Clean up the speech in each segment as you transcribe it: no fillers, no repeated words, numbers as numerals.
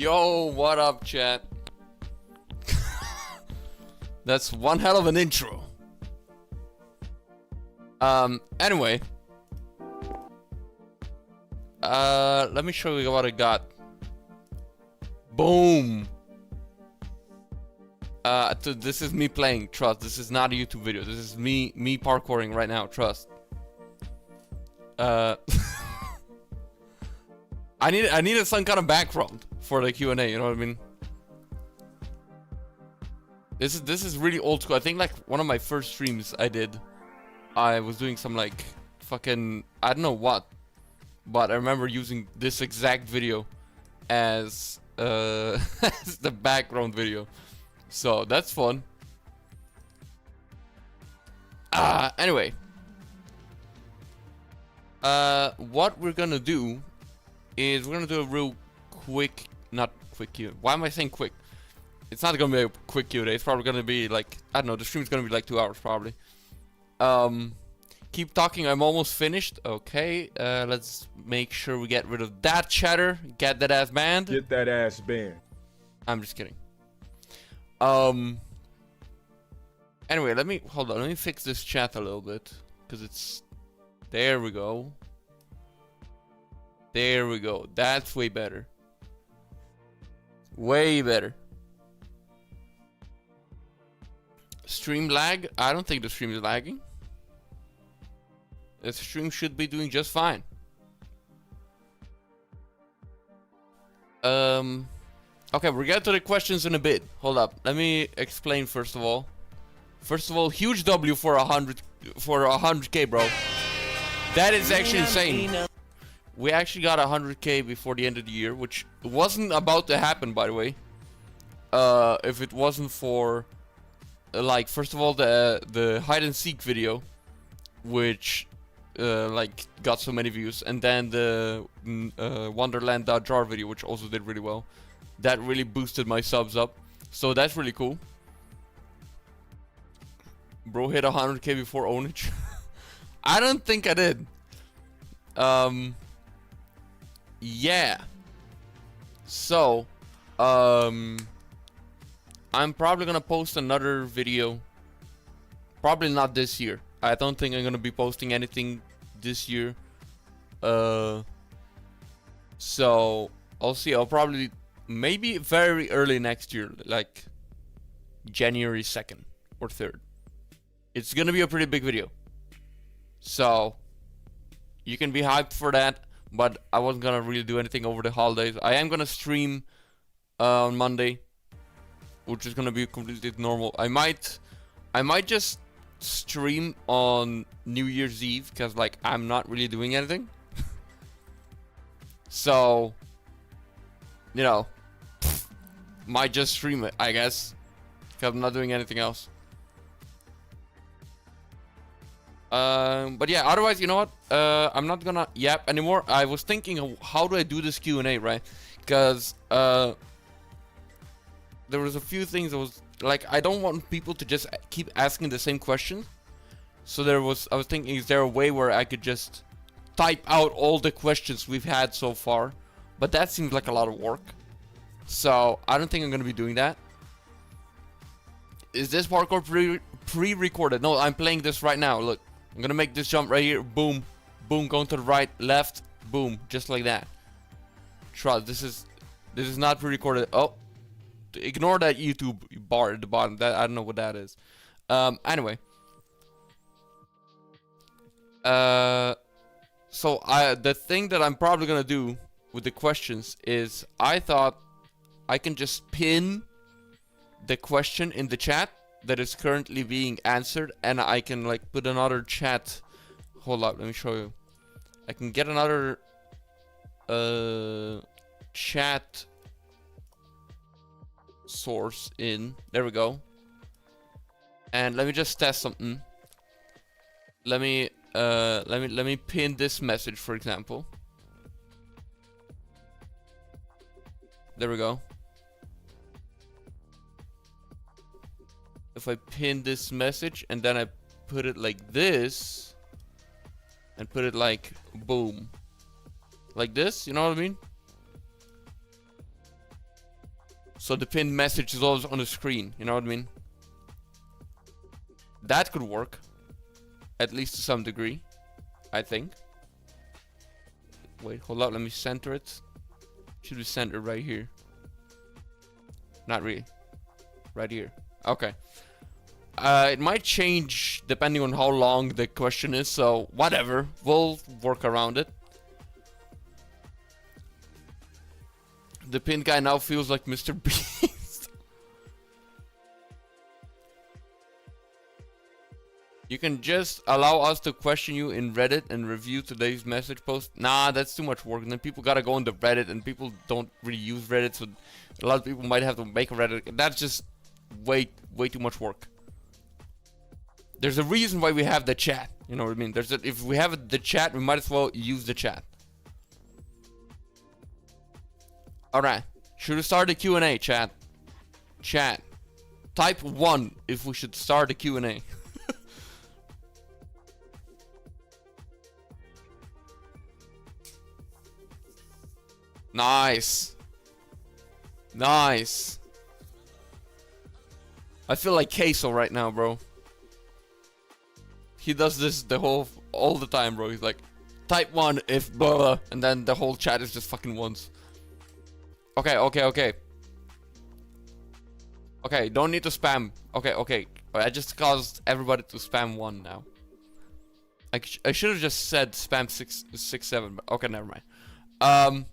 Yo, what up, chat? That's one hell of an intro. Anyway. Let me show you what I got. Boom! This is me playing, trust. This is not a YouTube video. This is me parkouring right now, trust. I needed some kind of background for the Q&A, you know what I mean? This is really old school. I think like one of my first streams I did, I was doing some like fucking, I don't know what, but I remember using this exact video as as the background video. So that's fun. Anyway. What we're gonna do is we're gonna do a real quick, not quick Q. Why am I saying quick? It's not gonna be a quick Q&A. It's probably gonna be like, I don't know, the stream's gonna be like 2 hours probably. Keep talking, I'm almost finished. Okay, let's make sure we get rid of that chatter. Get that ass banned. Get that ass banned. I'm just kidding. Anyway, let me, hold on, let me fix this chat a little bit. Because it's, there we go. There we go, that's way better. Way better. Stream lag? I don't think the stream is lagging. The stream should be doing just fine. Okay, we'll get to the questions in a bit. Hold up, let me explain first of all. First of all, huge W for 100K, bro. That is actually insane. we actually got 100k before the end of the year, which wasn't about to happen, by the way. If it wasn't for, like, first of all, the hide and seek video, which like got so many views, and then the Wonderland.jar video, which also did really well. That really boosted my subs up, so that's really cool. Bro hit 100k before ownage. I don't think I did. Yeah. So, I'm probably gonna post another video. Probably not this year. I don't think I'm gonna be posting anything this year. So I'll see. I'll probably maybe very early next year, like January 2nd or 3rd. It's gonna be a pretty big video, so you can be hyped for that. But I wasn't gonna really do anything over the holidays. I am gonna stream on Monday, which is gonna be completely normal. I might just stream on New Year's Eve, because like I'm not really doing anything. So, you know, might just stream it, I guess, because I'm not doing anything else. But yeah, otherwise, you know what? I'm not gonna yap anymore. I was thinking of how do I do this Q&A, right? Because there was a few things that was like, I don't want people to just keep asking the same question. So I was thinking, is there a way where I could just type out all the questions we've had so far? But that seems like a lot of work, so I don't think I'm gonna be doing that. Is this parkour pre-recorded? No, I'm playing this right now. Look, I'm gonna make this jump right here. Boom, boom, going to the right, left, boom, just like that. Trust, this is not pre-recorded. Oh, ignore that YouTube bar at the bottom. That, I don't know what that is. Anyway. So the thing that I'm probably gonna do with the questions is, I thought I can just pin the question in the chat that is currently being answered, and I can like put another chat. Hold up, let me show you. I can get another chat source in. There we go. And let me just test something. Let me pin this message, for example. There we go. If I pin this message and then I put it like this, and put it like boom, like this, you know what I mean? So the pinned message is always on the screen, you know what I mean? That could work, at least to some degree, I think. Wait, hold up, let me center it. Should be centered right here. Not really. Right here. Okay. It might change depending on how long the question is, so whatever. We'll work around it. The pin guy now feels like Mr. Beast. You can just allow us to question you in Reddit and review today's message post. Nah, that's too much work. And then people gotta go into Reddit, and people don't really use Reddit, so a lot of people might have to make a Reddit. That's just way too much work. There's a reason why we have the chat. You know what I mean? If we have the chat, we might as well use the chat. Alright. Should we start the Q&A, chat? Chat. Type 1 if we should start the Q&A. Nice. Nice. I feel like Queso right now, bro. He does this all the time, bro. He's like, type 1 if blah, blah, and then the whole chat is just fucking ones. Okay. Okay, don't need to spam. Okay. I just caused everybody to spam 1 now. I should have just said spam 6, 7, but okay, never mind.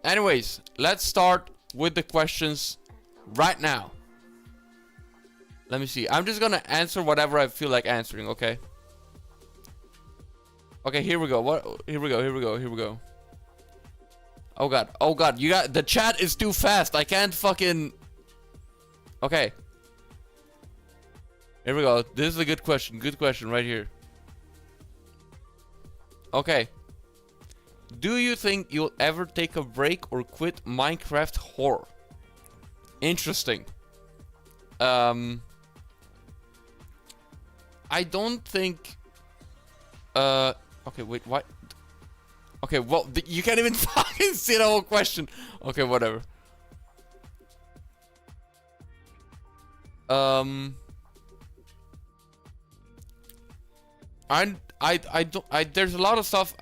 Anyways, let's start with the questions right now. Let me see. I'm just gonna answer whatever I feel like answering, okay? Okay, here we go. What? Here we go. Here we go. Here we go. Oh god. Oh god. You got the chat is too fast. I can't fucking. Okay. Here we go. This is a good question. Good question right here. Okay. Do you think you'll ever take a break or quit Minecraft horror? Interesting. I don't think. Okay, wait, what? Okay, well, you can't even fucking see the whole question. Okay, whatever. There's a lot of stuff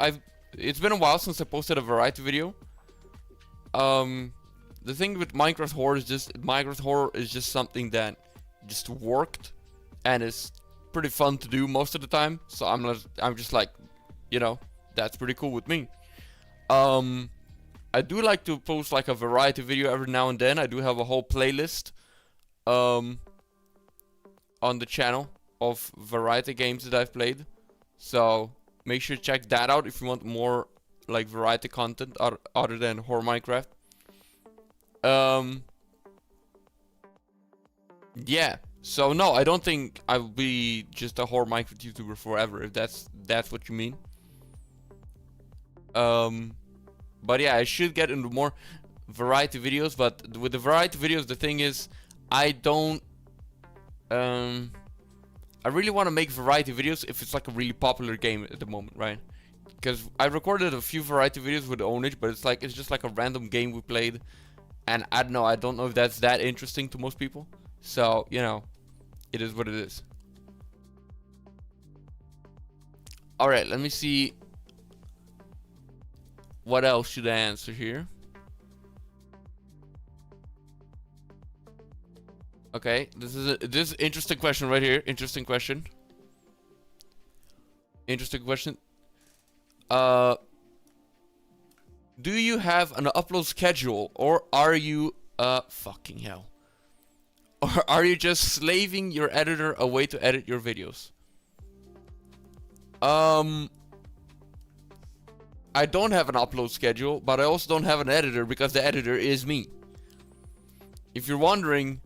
it's been a while since I posted a variety video. The thing with Minecraft horror is just something that just worked and is pretty fun to do most of the time. So I'm just like, you know, that's pretty cool with me. I do like to post like a variety video every now and then. I do have a whole playlist on the channel of variety games that I've played. So make sure to check that out if you want more like variety content other than horror Minecraft. Yeah. So no, I don't think I will be just a horror Minecraft YouTuber forever, if that's what you mean. But yeah, I should get into more variety videos, but with the variety videos, the thing is, I really want to make variety videos if it's like a really popular game at the moment, right? Because I recorded a few variety videos with Ownage, but it's just like a random game we played, and I don't know if that's that interesting to most people. So, you know, it is what it is. Alright, let me see. What else should I answer here? Okay, this is interesting question right here. Interesting question. Interesting question. Do you have an upload schedule, or are you fucking hell? Or are you just slaving your editor away to edit your videos? I don't have an upload schedule, but I also don't have an editor because the editor is me. If you're wondering,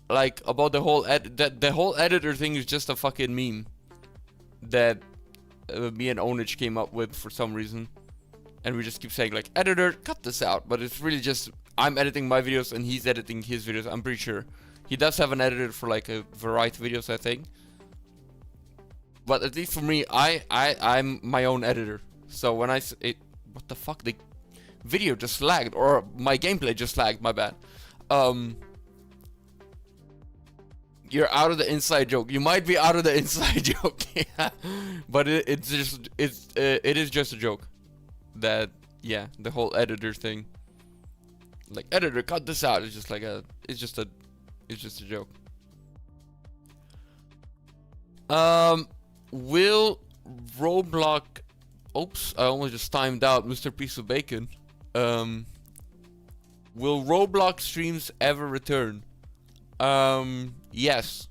like, about the whole the whole editor thing is just a fucking meme that me and Ownage came up with for some reason, and we just keep saying like, editor, cut this out, but it's really just I'm editing my videos and he's editing his videos. I'm pretty sure he does have an editor for like a variety videos, I think, but at least for me, I'm my own editor. So when what the fuck, the video just lagged, or my gameplay just lagged, my bad. You're out of the inside joke. You might be out of the inside joke, yeah. But it is just a joke. That, yeah, the whole editor thing. Like, editor, cut this out. It's just like it's just a joke. Will Roblox... Oops, I almost just timed out Mr. Piece of Bacon. Will Roblox streams ever return? Yes.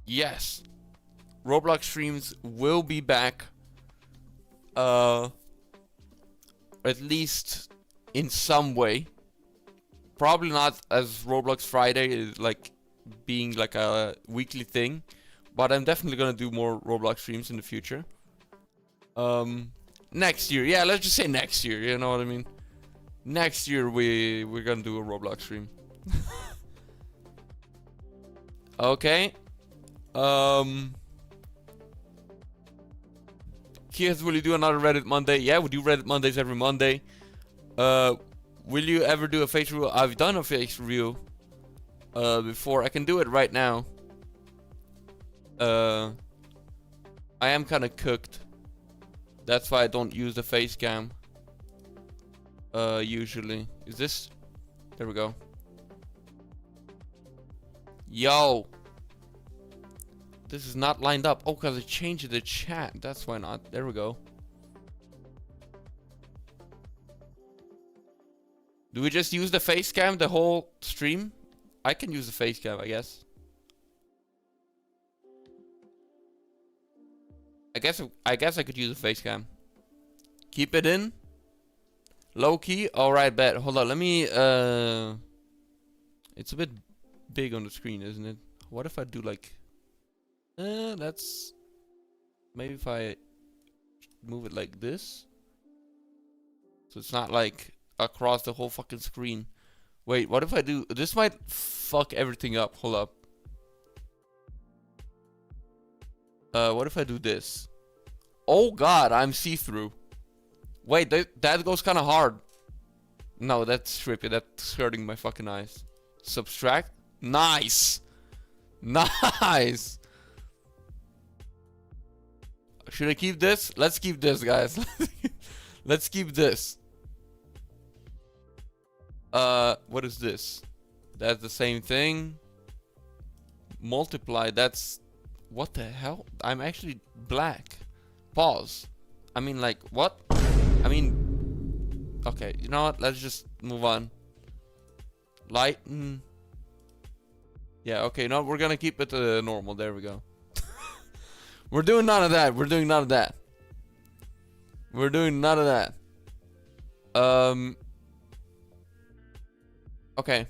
Yes. Roblox streams will be back. At least in some way. Probably not as Roblox Friday is like being like a weekly thing. But I'm definitely gonna do more Roblox streams in the future. Next year, yeah, let's just say next year, you know what I mean? Next year we're gonna do a Roblox stream. Okay. Kihec, will you do another Reddit Monday? Yeah, we do Reddit Mondays every Monday. Will you ever do a face review? I've done a face review before. I can do it right now. I am kind of cooked. That's why I don't use the face cam. Usually. Is this? There we go. Yo. This is not lined up. Oh, because I changed the chat. That's why not. There we go. Do we just use the face cam the whole stream? I can use the face cam, I guess. I guess I could use a face cam. Keep it in. Low key. Alright, bet. Hold on, let me it's a bit big on the screen, isn't it? What if I do like that's maybe if I move it like this. So it's not like across the whole fucking screen. Wait, what if I do this might fuck everything up. Hold up. What if I do this? Oh god, I'm see-through. Wait, that goes kind of hard. No, that's trippy. That's hurting my fucking eyes. Subtract. Nice. Nice. Should I keep this? Let's keep this, guys. Let's keep this. What is this? That's the same thing. Multiply. That's... What the hell? I'm actually black. Pause. I mean, like, what? I mean... Okay, you know what? Let's just move on. Lighten. Yeah, okay, no, we're gonna keep it normal. There we go. We're doing none of that. We're doing none of that. We're doing none of that. Okay.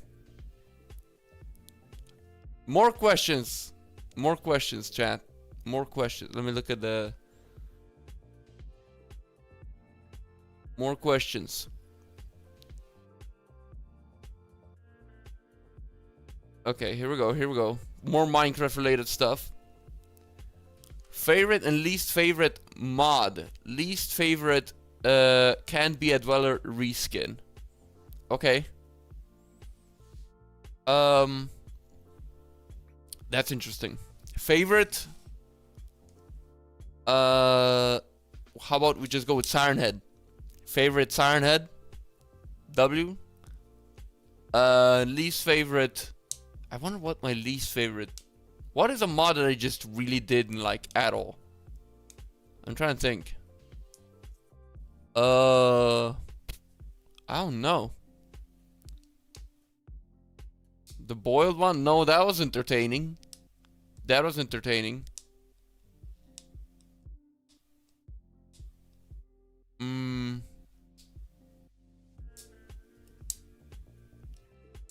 More questions. More questions, chat. More questions. Let me look at the... More questions. Okay, here we go, here we go. More Minecraft related stuff. Favorite and least favorite mod. Least favorite Can't Be a Dweller reskin. Okay. That's interesting. Favorite? How about we just go with Siren Head? Favorite Siren Head? W. Least favorite. I wonder what my least favorite. What is a mod that I just really didn't like at all? I'm trying to think. I don't know. The boiled one? No, that was entertaining. That was entertaining.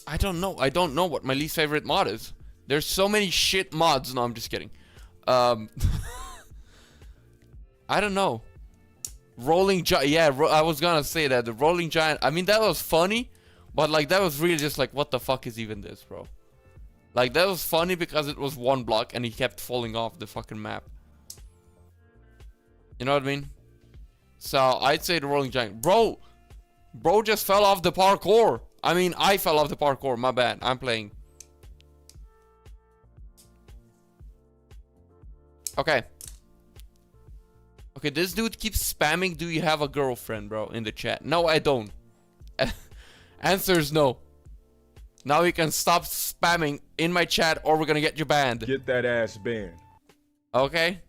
I don't know. I don't know what my least favorite mod is. There's so many shit mods. No, I'm just kidding. I don't know. Rolling Giant. Yeah, I was gonna say that. The Rolling Giant. I mean, that was funny. But, like, that was really just like, what the fuck is even this, bro? Like, that was funny because it was one block and he kept falling off the fucking map. You know what I mean? So, I'd say the Rolling Giant. Bro just fell off the parkour. I mean, I fell off the parkour. My bad. I'm playing. Okay. Okay, this dude keeps spamming, do you have a girlfriend, bro, in the chat. No, I don't. Answer is no. Now you can stop spamming in my chat or we're gonna get you banned. Get that ass banned. Okay.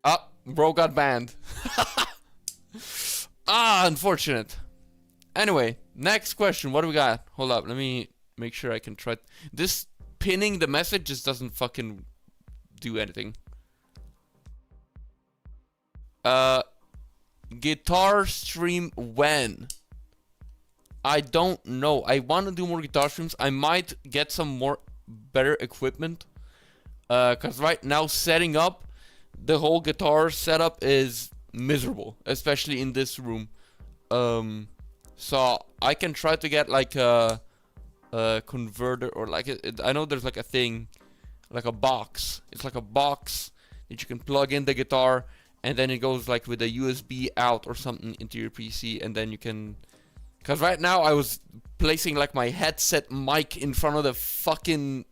Oh, bro got banned. Ah, unfortunate. Anyway, next question. What do we got? Hold up. Let me make sure I can try. This pinning the message just doesn't fucking do anything. Guitar stream when? I don't know. I want to do more guitar streams. I might get some more better equipment. Cause right now setting up the whole guitar setup is miserable, especially in this room. So I can try to get like a converter or like I know there's like a thing, like a box. It's like a box that you can plug in the guitar, and then it goes like with a USB out or something into your PC, and then you can. Cause right now I was placing like my headset mic in front of the fucking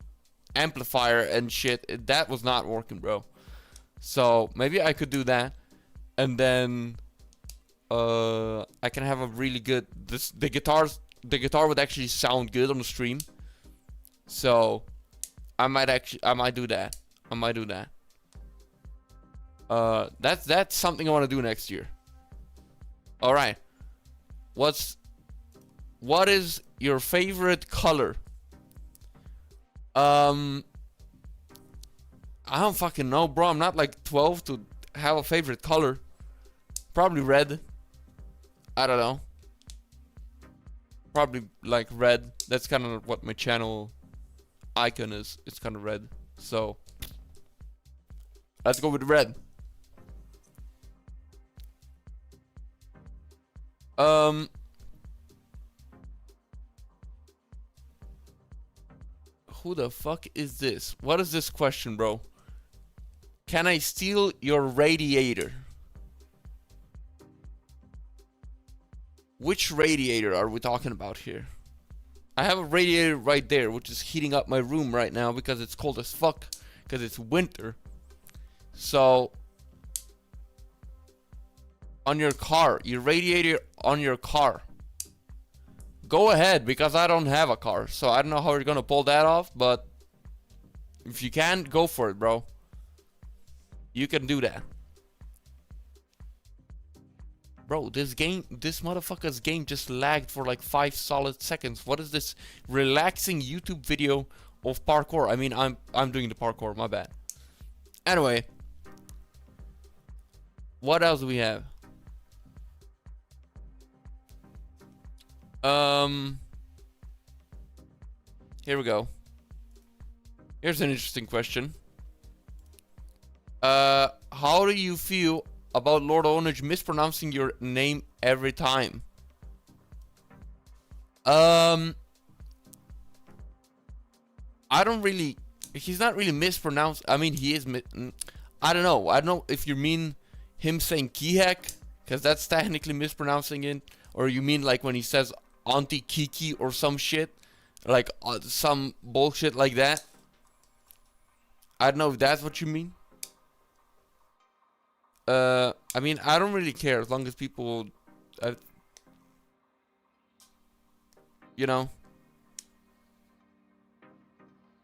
amplifier and shit. That was not working, bro. So maybe I could do that, and then I can have a really good. The guitar would actually sound good on the stream. So I might do that. I might do that. That's something I want to do next year. All right. What is your favorite color? I don't fucking know, bro. I'm not like 12 to have a favorite color. Probably red. I don't know. Probably like red. That's kind of what my channel icon is. It's kind of red. So let's go with red. Who the fuck is this? What is this question, bro? Can I steal your radiator? Which radiator are we talking about here? I have a radiator right there, which is heating up my room right now because it's cold as fuck, because it's winter. So, on your car, your radiator on your car. Go ahead, because I don't have a car, so I don't know how you're gonna pull that off, but if you can, go for it, bro. You can do that. Bro, this motherfucker's game just lagged for like 5 solid seconds. What is this relaxing YouTube video of parkour? I mean, I'm doing the parkour, my bad. Anyway, what else do we have? Here we go. Here's an interesting question. How do you feel about Lord Onage mispronouncing your name every time? I don't really... He's not really mispronounced. I mean, he is... I don't know. I don't know if you mean him saying Kihec, because that's technically mispronouncing it. Or you mean like when he says Auntie Kiki or some shit. Like some bullshit like that. I don't know if that's what you mean. I mean, I don't really care as long as people, you know,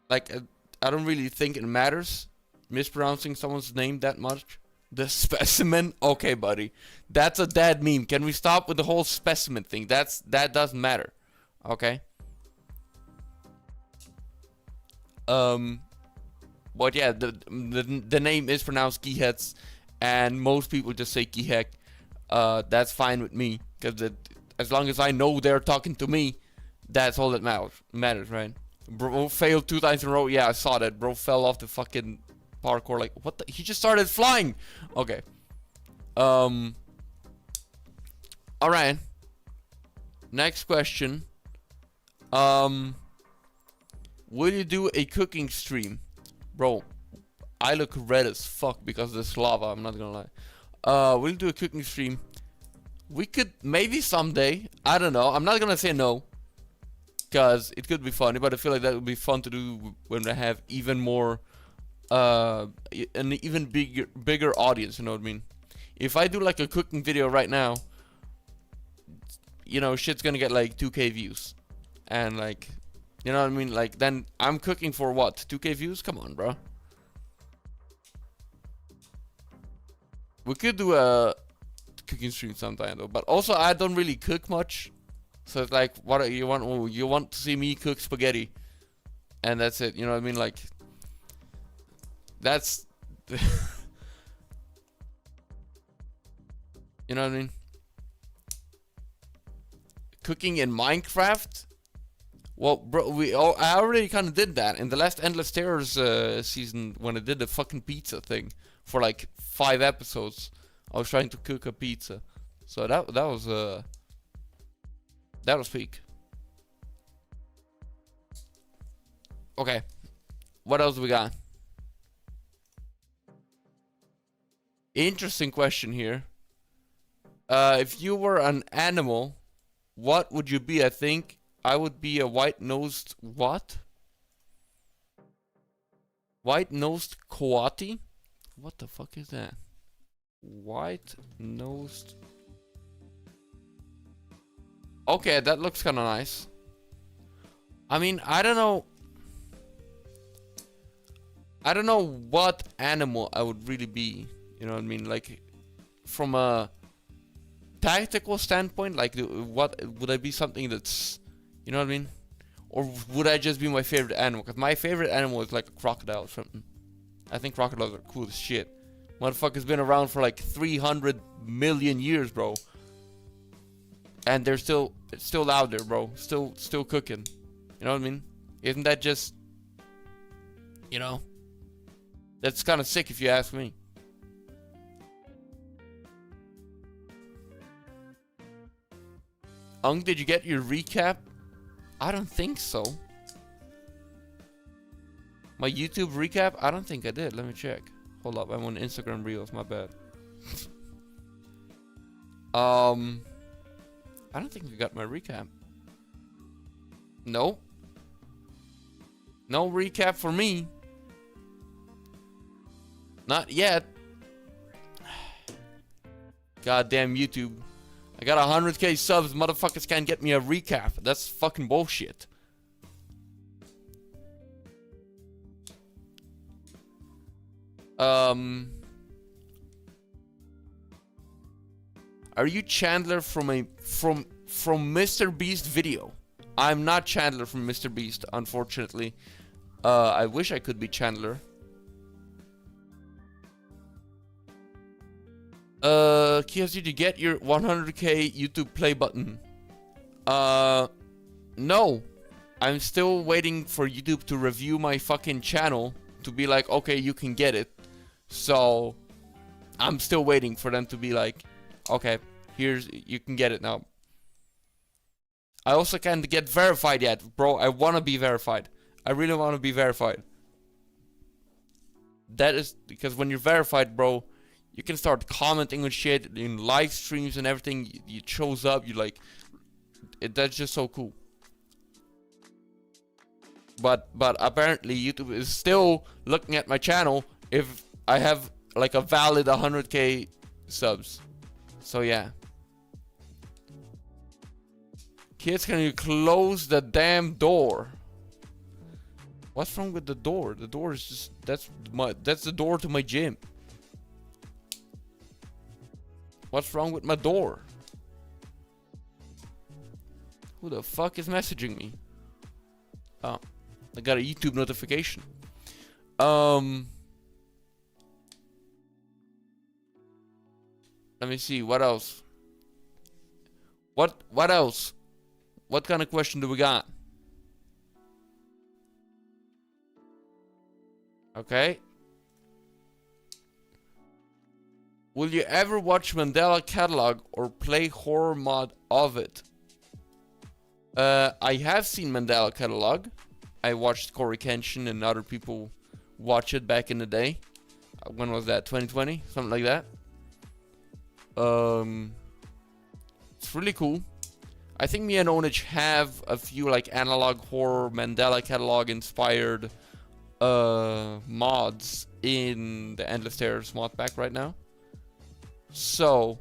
like, I don't really think it matters mispronouncing someone's name that much. The specimen? Okay, buddy. That's a dead meme. Can we stop with the whole specimen thing? That doesn't matter. Okay? But yeah, the name is pronounced Kihec, and most people just say Kihec. That's fine with me, because as long as I know they're talking to me, that's all that matters, right? Bro failed 2 times in a row. Yeah, I saw that. Bro fell off the fucking parkour. Like, what the? He just started flying. Okay. Alright. Next question. Will you do a cooking stream? Bro, I look red as fuck because of this lava, I'm not gonna lie. We'll do a cooking stream. We could maybe someday. I don't know. I'm not gonna say no, because it could be funny, but I feel like that would be fun to do when I have even more, an even bigger audience, you know what I mean? If I do like a cooking video right now, you know, shit's gonna get like 2K views. And like, you know what I mean? Like, then I'm cooking for what? 2K views? Come on, bro. We could do a cooking stream sometime though, but also I don't really cook much, so it's like, what you want? Oh, you want to see me cook spaghetti, and that's it. You know what I mean? Like, that's you know what I mean? Cooking in Minecraft? Well, bro, I already kind of did that in the last Endless Terrors season when I did the fucking pizza thing for like 5 episodes. I was trying to cook a pizza, so that was peak. Okay, what else we got? Interesting question here. If you were an animal, what would you be? I think I would be a white-nosed what? White-nosed coati? What the fuck is that? White-nosed... Okay, that looks kind of nice. I mean, I don't know... I don't know what animal I would really be. You know what I mean? Like, from a tactical standpoint, like, what would I be something that's... You know what I mean? Or would I just be my favorite animal? Because my favorite animal is like a crocodile or something. I think crocodiles are cool as shit. Motherfuckers been around for like 300 million years, bro. And they're still out there, bro. Still cooking. You know what I mean? Isn't that just, you know, that's kind of sick if you ask me. Did you get your recap? I don't think so. My YouTube recap? I don't think I did. Let me check. Hold up, I'm on Instagram Reels. My bad. I don't think I got my recap. No. No recap for me. Not yet. Goddamn YouTube. I got 100k subs. Motherfuckers can't get me a recap. That's fucking bullshit. Are you Chandler from Mr. Beast video? I'm not Chandler from Mr. Beast, unfortunately. I wish I could be Chandler. Kihec, did you get your 100k YouTube play button? No. I'm still waiting for YouTube to review my fucking channel to be like, okay, you can get it. So, I'm still waiting for them to be like, okay, you can get it now. I also can't get verified yet, bro. I wanna be verified. I really wanna be verified. That is because when you're verified, bro, you can start commenting on shit in live streams and everything. It shows up. You like it. That's just so cool. But apparently YouTube is still looking at my channel if I have like a valid 100k subs. So yeah. Kids, can you close the damn door? What's wrong with the door? The door is just that's the door to my gym. What's wrong with my door? Who the fuck is messaging me? Oh, I got a YouTube notification. Let me see, what else? What else? What kind of question do we got? Okay. Will you ever watch Mandela Catalog or play horror mod of it? I have seen Mandela Catalog. I watched Corey Kenshin and other people watch it back in the day. When was that? 2020? Something like that. It's really cool. I think me and Onich have a few like analog horror Mandela Catalog inspired mods in the Endless Terrors mod pack right now. So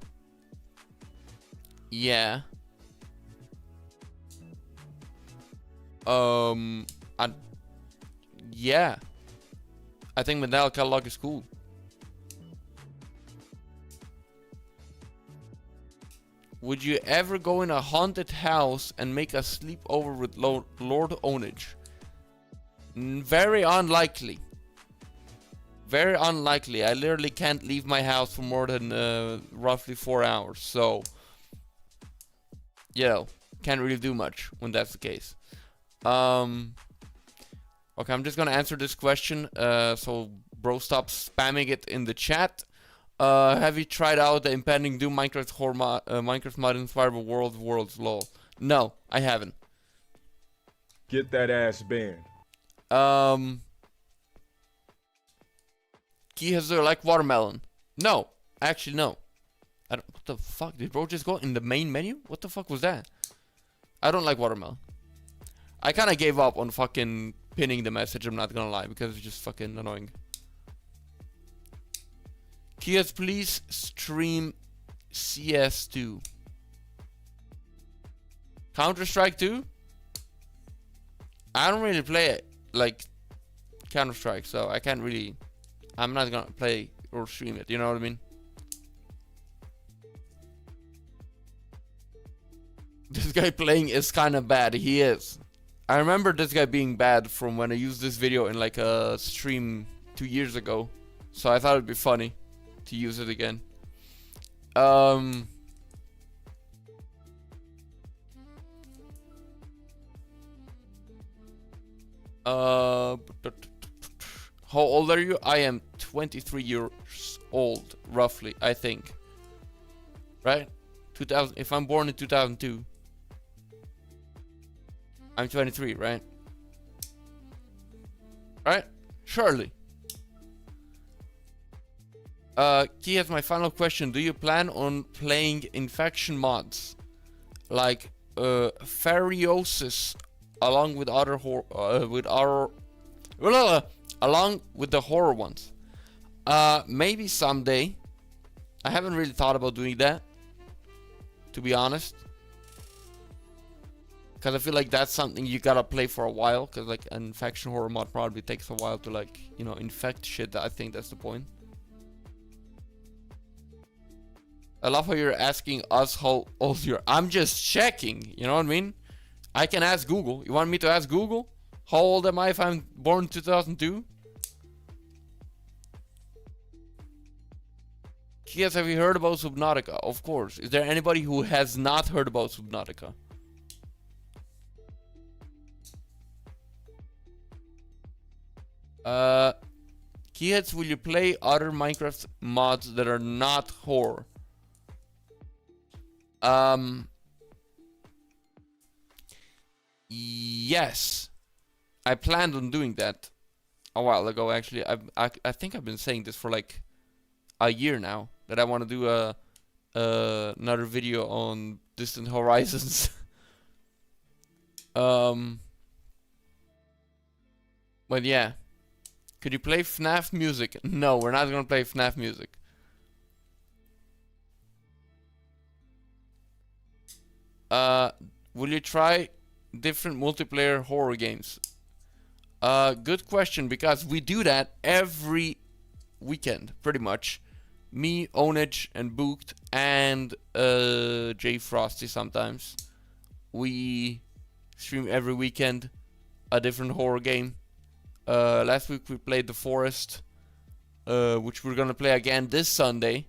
yeah. Yeah. I think Mandela Catalog is cool. Would you ever go in a haunted house and make a sleepover with Lord Onage? Very unlikely. Very unlikely. I literally can't leave my house for more than roughly 4 hours. So, you know, can't really do much when that's the case. Okay, I'm just gonna answer this question. So, bro, stop spamming it in the chat. Have you tried out the impending Doom Minecraft mod inspired by World of Worlds lol? No, I haven't. Get that ass banned. Kihec, do you like watermelon? No, actually no. I don't. What the fuck? Did bro just go in the main menu? What the fuck was that? I don't like watermelon. I kind of gave up on fucking pinning the message. I'm not gonna lie because it's just fucking annoying. Kihec, please stream CS2. Counter-Strike 2? I don't really play it like Counter-Strike, so I can't really. I'm not gonna play or stream it, you know what I mean? This guy playing is kind of bad. He is. I remember this guy being bad from when I used this video in like a stream 2 years ago, so I thought it'd be funny to use it again. Um. How old are you? I am 23 years old, roughly, I think. Right? 2000. If I'm born in 2002, I'm 23, right? Right? Surely. Kihec, my final question. Do you plan on playing infection mods? Like, Feriosis, along with other along with the horror ones? Maybe someday. I haven't really thought about doing that, to be honest. Because I feel like that's something you gotta play for a while. Because like an infection horror mod probably takes a while to like, you know, infect shit. I think that's the point. I love how you're asking us how old you're. I'm just checking, you know what I mean? I can ask Google. You want me to ask Google? How old am I if I'm born in 2002? Yes, have you heard about Subnautica? Of course. Is there anybody who has not heard about Subnautica? Kihec, will you play other Minecraft mods that are not horror? Yes. I planned on doing that a while ago, actually. I think I've been saying this for like a year now, that I want to do another video on Distant Horizons. But yeah. Could you play FNAF music? No, we're not gonna play FNAF music. Will you try different multiplayer horror games? Good question, because we do that every weekend, pretty much. Me, Onage, and Booked, and Jay Frosty sometimes. We stream every weekend a different horror game. Last week we played The Forest, which we're gonna play again this Sunday,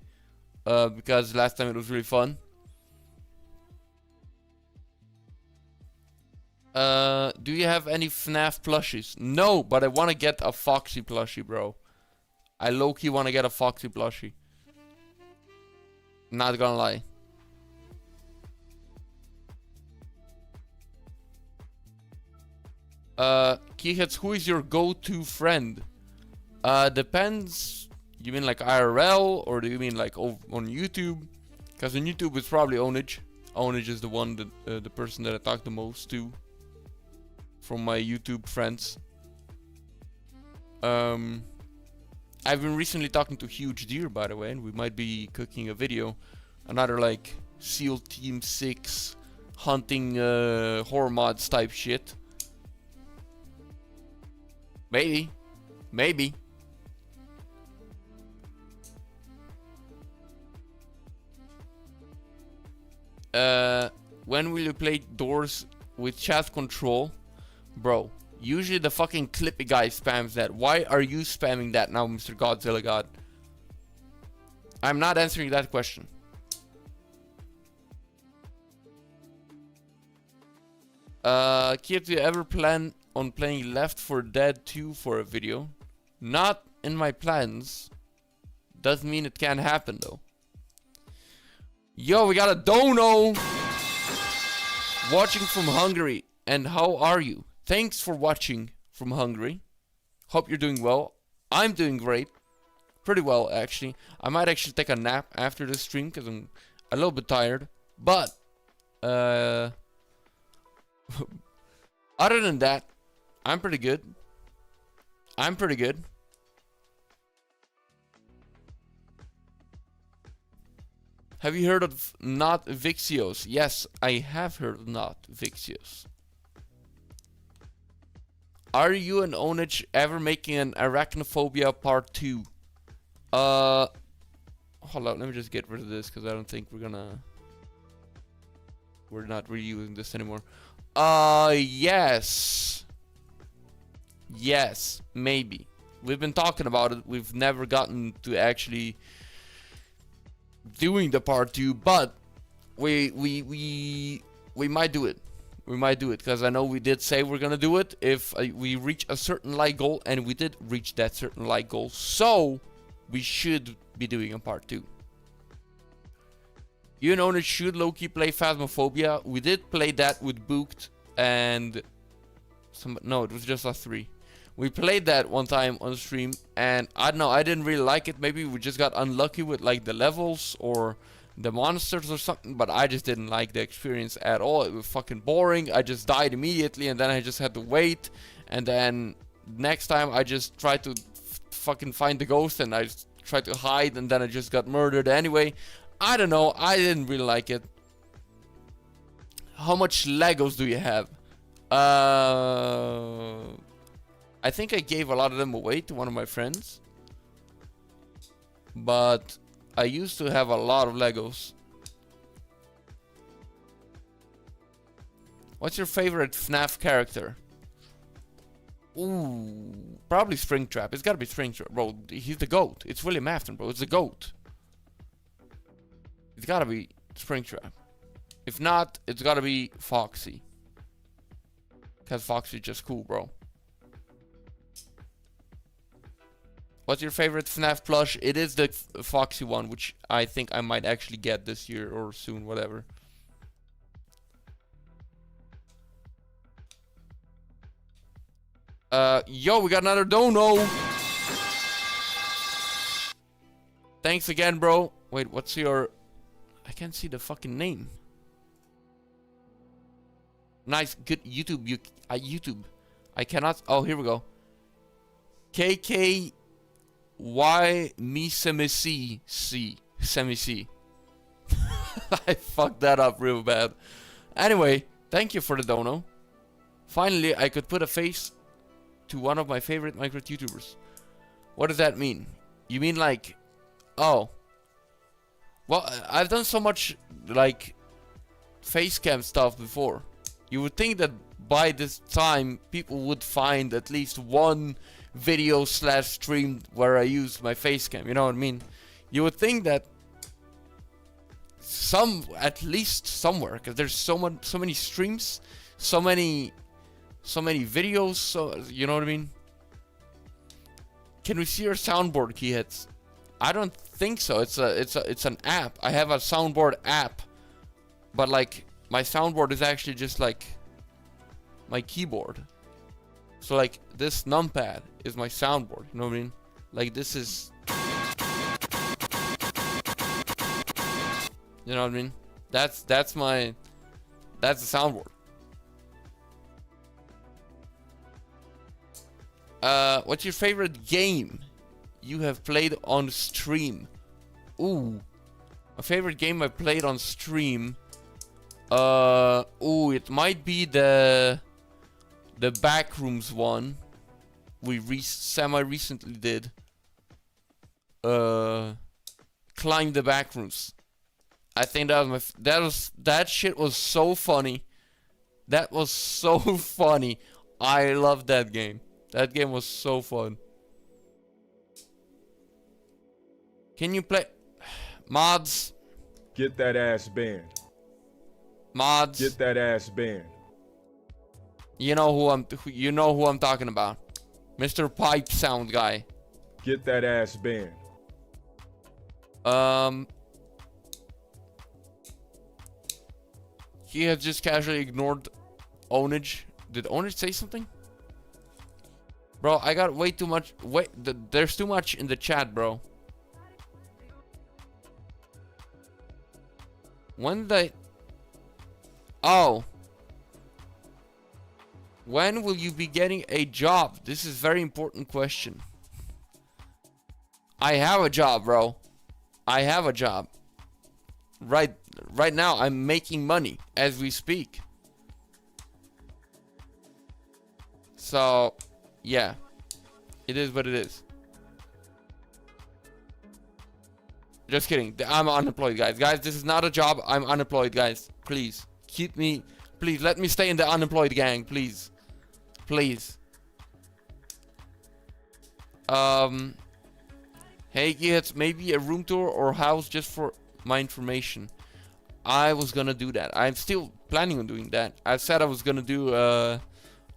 because last time it was really fun. Do you have any FNAF plushies? No, but I want to get a Foxy plushie, bro. I low-key want to get a Foxy plushie. Not gonna lie. Kihec, who is your go-to friend? Depends. You mean like IRL, or do you mean like on YouTube? Because on YouTube it's probably Onage. Onage is the one that the person that I talk the most to from my YouTube friends. I've been recently talking to Huge Deer, by the way, and we might be cooking a video. Another like SEAL Team 6 hunting horror mods type shit. Maybe. Maybe. When will you play Doors with chat control? Bro, usually the fucking Clippy guy spams that. Why are you spamming that now, Mr. Godzilla God? I'm not answering that question. Kihec, do you ever plan on playing Left 4 Dead 2 for a video? Not in my plans. Doesn't mean it can't happen though. Yo, we got a dono watching from Hungary. And how are you? Thanks for watching from Hungary. Hope you're doing well. I'm doing great. Pretty well, actually. I might actually take a nap after this stream because I'm a little bit tired. But, other than that, I'm pretty good. I'm pretty good. Have you heard of Not Vixios? Yes, I have heard of Not Vixios. Are you and Onage ever making an Arachnophobia part 2? Hold on, let me just get rid of this because I don't think we're not really using this anymore. Yes. Yes, maybe. we've been talking about it. We've never gotten to actually doing the part 2, but we might do it. We might do it, because I know we did say we're gonna do it if we reach a certain like goal, and we did reach that certain like goal. So we should be doing a part 2. You and Owner should low-key play Phasmophobia. We did play that with Booked and no, it was just us 3. We played that one time on stream, and I don't know, I didn't really like it. Maybe we just got unlucky with like the levels or the monsters or something, but I just didn't like the experience at all. It was fucking boring. I just died immediately, and then I just had to wait, and then next time I just tried to fucking find the ghost, and I tried to hide, and then I just got murdered anyway. I don't know, I didn't really like it. How much Legos do you have? I think I gave a lot of them away to one of my friends, but I used to have a lot of Legos. What's your favorite FNAF character? Ooh, probably Springtrap. It's gotta be Springtrap, bro. He's the GOAT. It's William Afton, bro. It's the GOAT. It's gotta be Springtrap. If not, it's gotta be Foxy. Cause Foxy's just cool, bro. What's your favorite FNAF plush? It is the Foxy one, which I think I might actually get this year or soon, whatever. Yo, we got another dono. Thanks again, bro. Wait, what's your... I can't see the fucking name. Nice, good YouTube. YouTube. I cannot... Oh, here we go. KK... Y me semi-C C semi-C. I fucked that up real bad. Anyway, thank you for the dono. Finally, I could put a face to one of my favorite Minecraft YouTubers. What does that mean? You mean like, oh, well, I've done so much like face cam stuff before. You would think that by this time people would find at least one video / stream where I use my face cam, you know what I mean? You would think that at least somewhere, because there's so many streams, so many videos, so you know what I mean? Can we see your soundboard, Kihec? I don't think so. It's an app. I have a soundboard app, but like my soundboard is actually just like my keyboard. So like this numpad is my soundboard, you know what I mean? Like this is, you know what I mean? That's the soundboard. What's your favorite game you have played on stream? Ooh, my favorite game I played on stream. Ooh, it might be the Backrooms one we semi-recently did. Climb the Backrooms. I think that was that shit was so funny. That was so funny. I loved that game. That game was so fun. Can you play mods? Get that ass banned. Mods. Get that ass banned. You know who I'm talking about. Mr. Pipe Sound guy. Get that ass banned. He has just casually ignored Ownage. Did Ownage say something? Bro, I got way too much. There's too much in the chat, bro. When did I... Oh. When will you be getting a job? This is a very important question. I have a job, bro. I have a job. Right now, I'm making money as we speak. So, yeah. It is what it is. Just kidding. I'm unemployed, guys. Guys, this is not a job. I'm unemployed, guys. Please. Keep me... Please, let me stay in the unemployed gang, please. Please. Hey kids, maybe a room tour or house just for my information. I was gonna do that. I'm still planning on doing that. I said I was gonna do a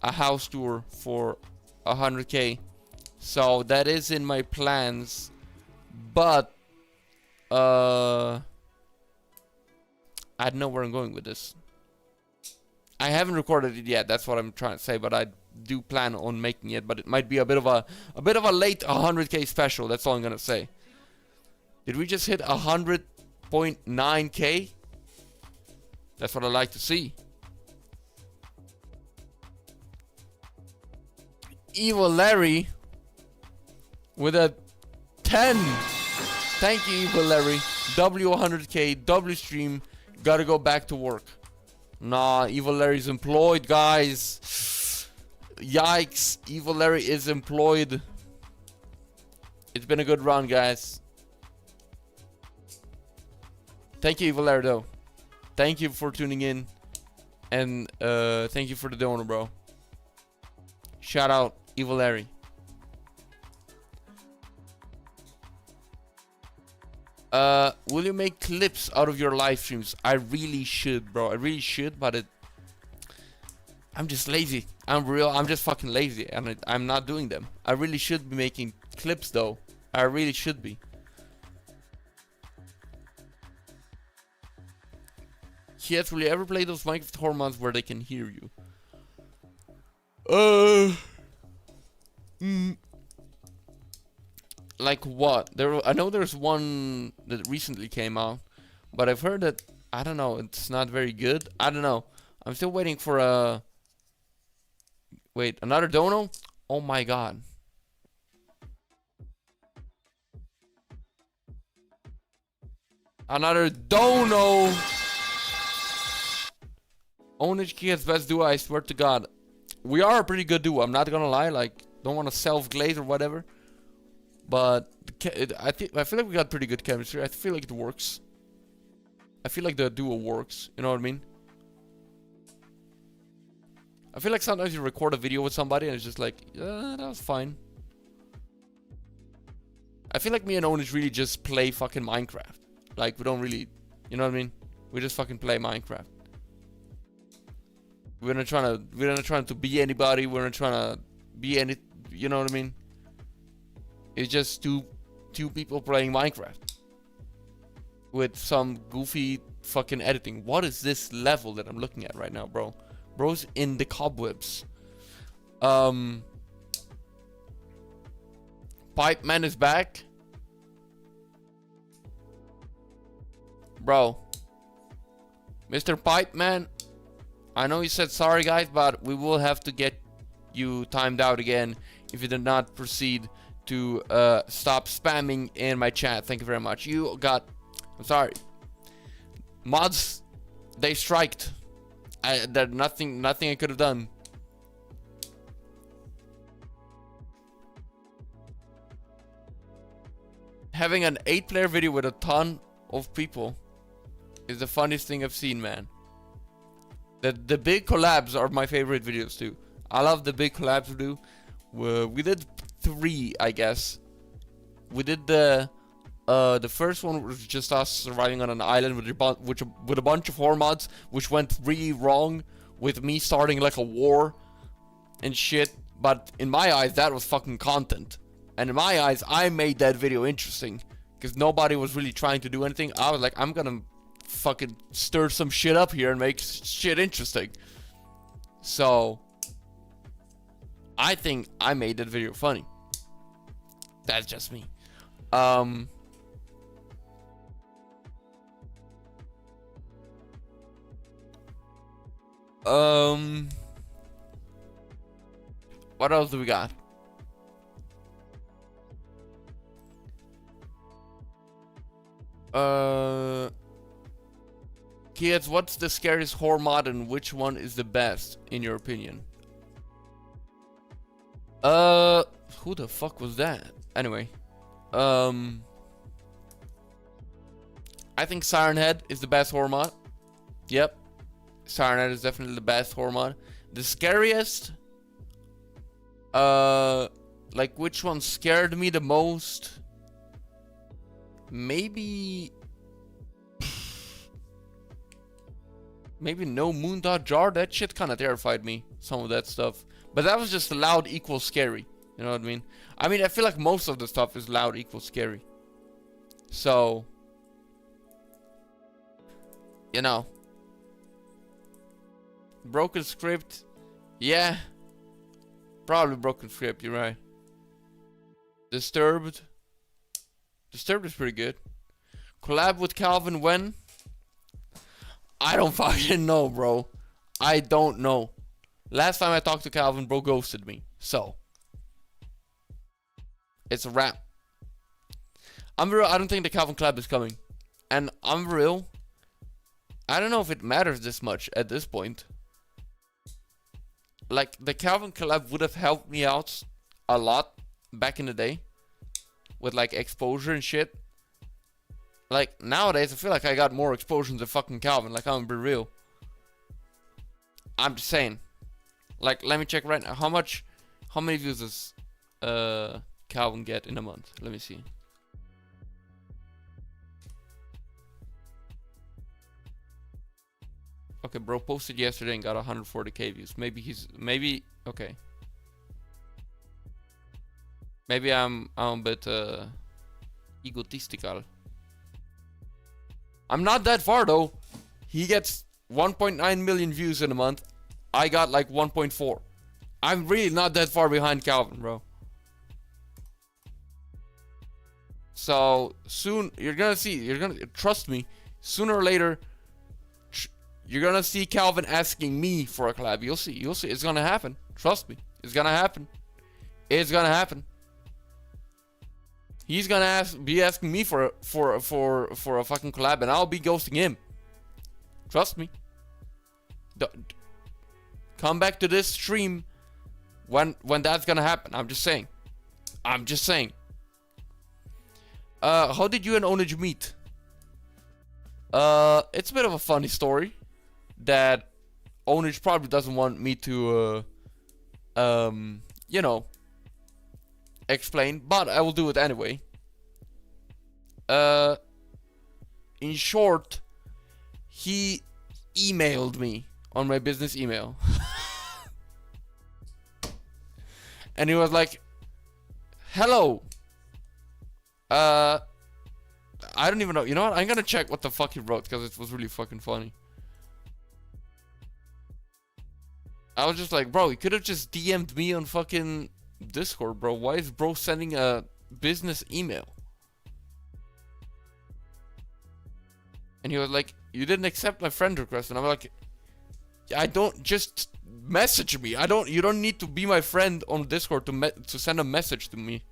house tour for 100k. So that is in my plans. But I don't know where I'm going with this. I haven't recorded it yet. That's what I'm trying to say. But I do plan on making it. But it might be a bit of a late 100k special. That's all I'm gonna say. Did we just hit 100.9k? That's what I like to see. Evil Larry with a 10. Thank you, Evil Larry. W100k, W stream. Gotta go back to work. Nah, Evil Larry's employed, guys. Yikes. Evil Larry is employed. It's been a good run, guys. Thank you, Evil Larry, though. Thank you for tuning in. And thank you for the donor, bro. Shout out, Evil Larry. Will you make clips out of your live streams? I really should, bro. I really should, but I'm just lazy. I'm just fucking lazy, and I'm not doing them. I really should be making clips, though. I really should be. Yes, will you ever play those Minecraft horror mods where they can hear you? Like what? I know there's one that recently came out, but I've heard that, I don't know, it's not very good. I don't know. I'm still waiting for a... Wait, another dono? Oh my god. Another dono! Ownage gets best duo, I swear to god. We are a pretty good duo, I'm not gonna lie. Like, don't want to self-glaze or whatever. But I feel like we got pretty good chemistry. I feel like it works. I feel like the duo works. You know what I mean? I feel like sometimes you record a video with somebody and it's just like, yeah, that was fine. I feel like me and Ownage really just play fucking Minecraft. Like, we don't really, you know what I mean? We just fucking play Minecraft. We're not trying to be anybody. We're not trying to be any, you know what I mean? It's just two people playing Minecraft with some goofy fucking editing. What is this level that I'm looking at right now, bro? Bro's in the cobwebs. Pipe Man is back. Bro. Mr. Pipe Man, I know you said sorry, guys, but we will have to get you timed out again if you did not proceed to stop spamming in my chat. Thank you very much. You got... I'm sorry. Mods, they striked. There's nothing I could have done. Having an 8-player video with a ton of people is the funniest thing I've seen, man. The big collabs are my favorite videos too. I love the big collabs we do. We did 3, I guess. We did the first one was just us surviving on an island with a bunch of horror mods, which went really wrong with me starting like a war and shit. But in my eyes, that was fucking content. And in my eyes, I made that video interesting because nobody was really trying to do anything. I was like, I'm gonna fucking stir some shit up here and make shit interesting. So I think I made that video funny. That's just me. What else do we got? Kids, what's the scariest horror mod and which one is the best in your opinion? Who the fuck was that? Anyway, I think Siren Head is the best horror mod. Yep, Siren Head is definitely the best horror mod. The scariest, Like, which one scared me the most? Maybe... Maybe no moon dot jar. That shit kind of terrified me. Some of that stuff. But that was just loud equals scary. You know what I mean? I mean, I feel like most of the stuff is loud equals scary. So... You know. Broken script. Yeah. Probably broken script, you're right. Disturbed. Disturbed is pretty good. Collab with Calvin when? I don't fucking know, bro. I don't know. Last time I talked to Calvin, bro ghosted me. So. It's a wrap. I'm real, I don't think the Calvin collab is coming. And I'm real. I don't know if it matters this much at this point. Like, the Calvin collab would have helped me out a lot back in the day. With, like, exposure and shit. Like, nowadays, I feel like I got more exposure than fucking Calvin. Like, I'm gonna be real. I'm just saying. Like, let me check right now. How many views does Calvin get in a month? Let me see. Okay, bro posted yesterday and got 140k views. Maybe, okay. Maybe I'm a bit egotistical. I'm not that far though. He gets 1.9 million views in a month. I got like 1.4. I'm really not that far behind Calvin, bro. So soon you're gonna see. Trust me. Sooner or later, you're gonna see Calvin asking me for a collab. You'll see. You'll see. It's gonna happen. Trust me. It's gonna happen. It's gonna happen. He's gonna be asking me for a fucking collab, and I'll be ghosting him. Trust me. Come back to this stream when that's gonna happen. I'm just saying. I'm just saying. How did you and Onage meet? It's a bit of a funny story that Onage probably doesn't want me to, you know, explain, but I will do it anyway. In short, he emailed me on my business email. And he was like, hello. I don't even know. You know what? I'm gonna check what the fuck he wrote because it was really fucking funny. I was just like, bro, he could have just DM'd me on fucking Discord, bro. Why is bro sending a business email? And he was like, you didn't accept my friend request. And I'm like, I don't, just message me. You don't need to be my friend on Discord to send a message to me.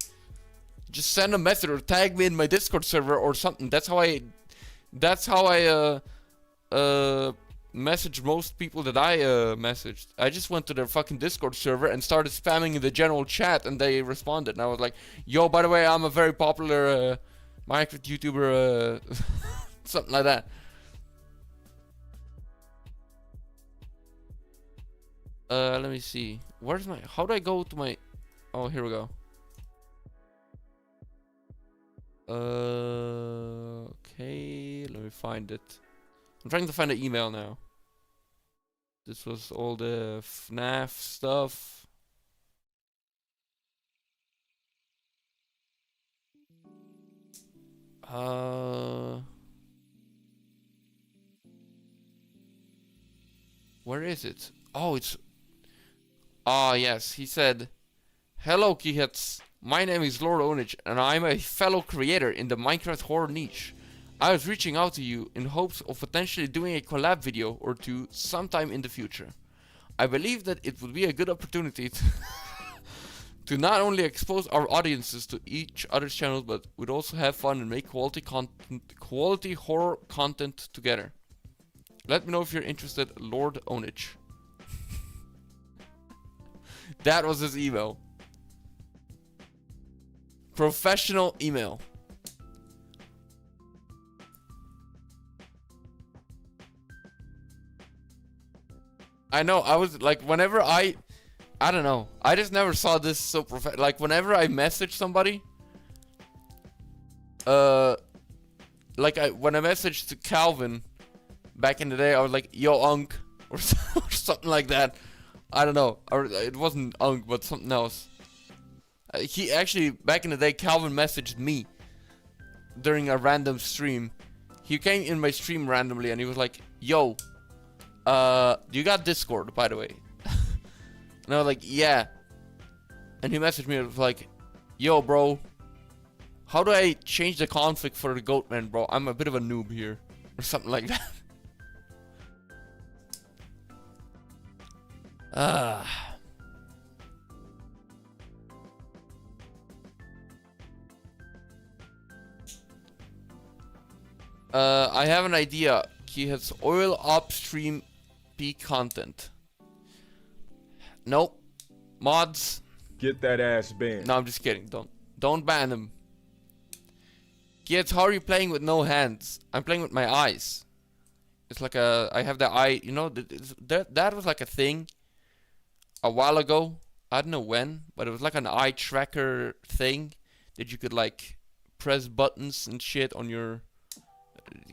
Just send a message or tag me in my Discord server or something. That's how I message most people that I messaged. I just went to their fucking Discord server and started spamming in the general chat, and they responded. And I was like, yo, by the way, I'm a very popular Minecraft YouTuber, something like that. Let me see. Where's my... How do I go to my... Oh, here we go. Okay, let me find it. I'm trying to find the email now. This was all the FNAF stuff. Where is it? Oh, it's... Ah, yes. He said, hello, Kihec. My name is Lord Onage, and I'm a fellow creator in the Minecraft horror niche. I was reaching out to you in hopes of potentially doing a collab video or two sometime in the future. I believe that it would be a good opportunity to not only expose our audiences to each other's channels, but would also have fun and make quality horror content together. Let me know if you're interested, Lord Onage. That was his email. Professional email. I know, I was like, whenever I I don't know. I just never saw this so like whenever I message somebody, like when I messaged to Calvin back in the day, I was like, "Yo, Unk," or something like that. I don't know. Or it wasn't Unk, but something else. He actually back in the day, Calvin messaged me during a random stream. He came in my stream randomly and he was like, "Yo, you got Discord, by the way?" And I was like, "Yeah." And he messaged me and was like, "Yo, bro, how do I change the config for the Goatman, bro? I'm a bit of a noob here." Or something like that. I have an idea. He has oil upstream P content. Nope. Mods. Get that ass banned. No, I'm just kidding. Don't ban him. Kids, how are you playing with no hands? I'm playing with my eyes. It's like I have the eye, you know, that was like a thing a while ago. I don't know when, but it was like an eye tracker thing that you could like press buttons and shit on your,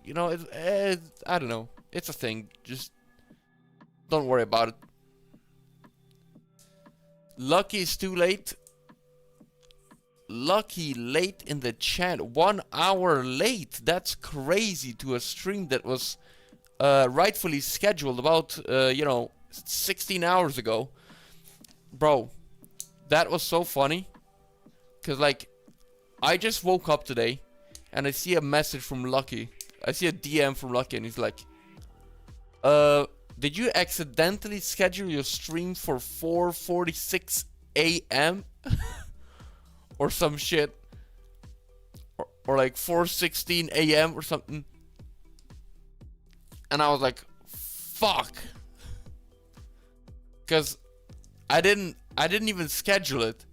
you know, I don't know. It's a thing. Just don't worry about it. Lucky is too late. Lucky late in the chat. 1 hour late. That's crazy to a stream that was rightfully scheduled about, 16 hours ago. Bro, that was so funny. Because, like, I just woke up today and I see a message from Lucky. I see a DM from Lucky and he's like, did you accidentally schedule your stream for 4:46 a.m.? Or some shit. Or like 4:16 a.m. or something. And I was like, fuck. Cause I didn't even schedule it.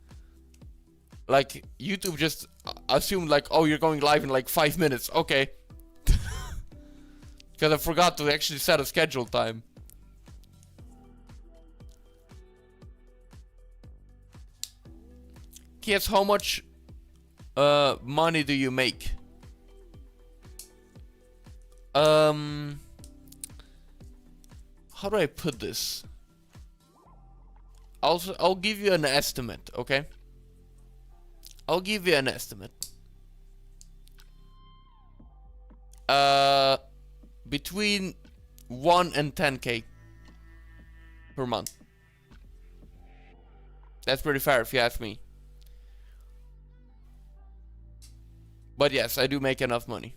Like YouTube just assumed like, oh, you're going live in like 5 minutes. Okay. Cause I forgot to actually set a schedule time. Guess how much money do you make? How do I put this? I'll give you an estimate, okay? I'll give you an estimate. Between 1 and 10k per month. That's pretty fair if you ask me. But yes, I do make enough money.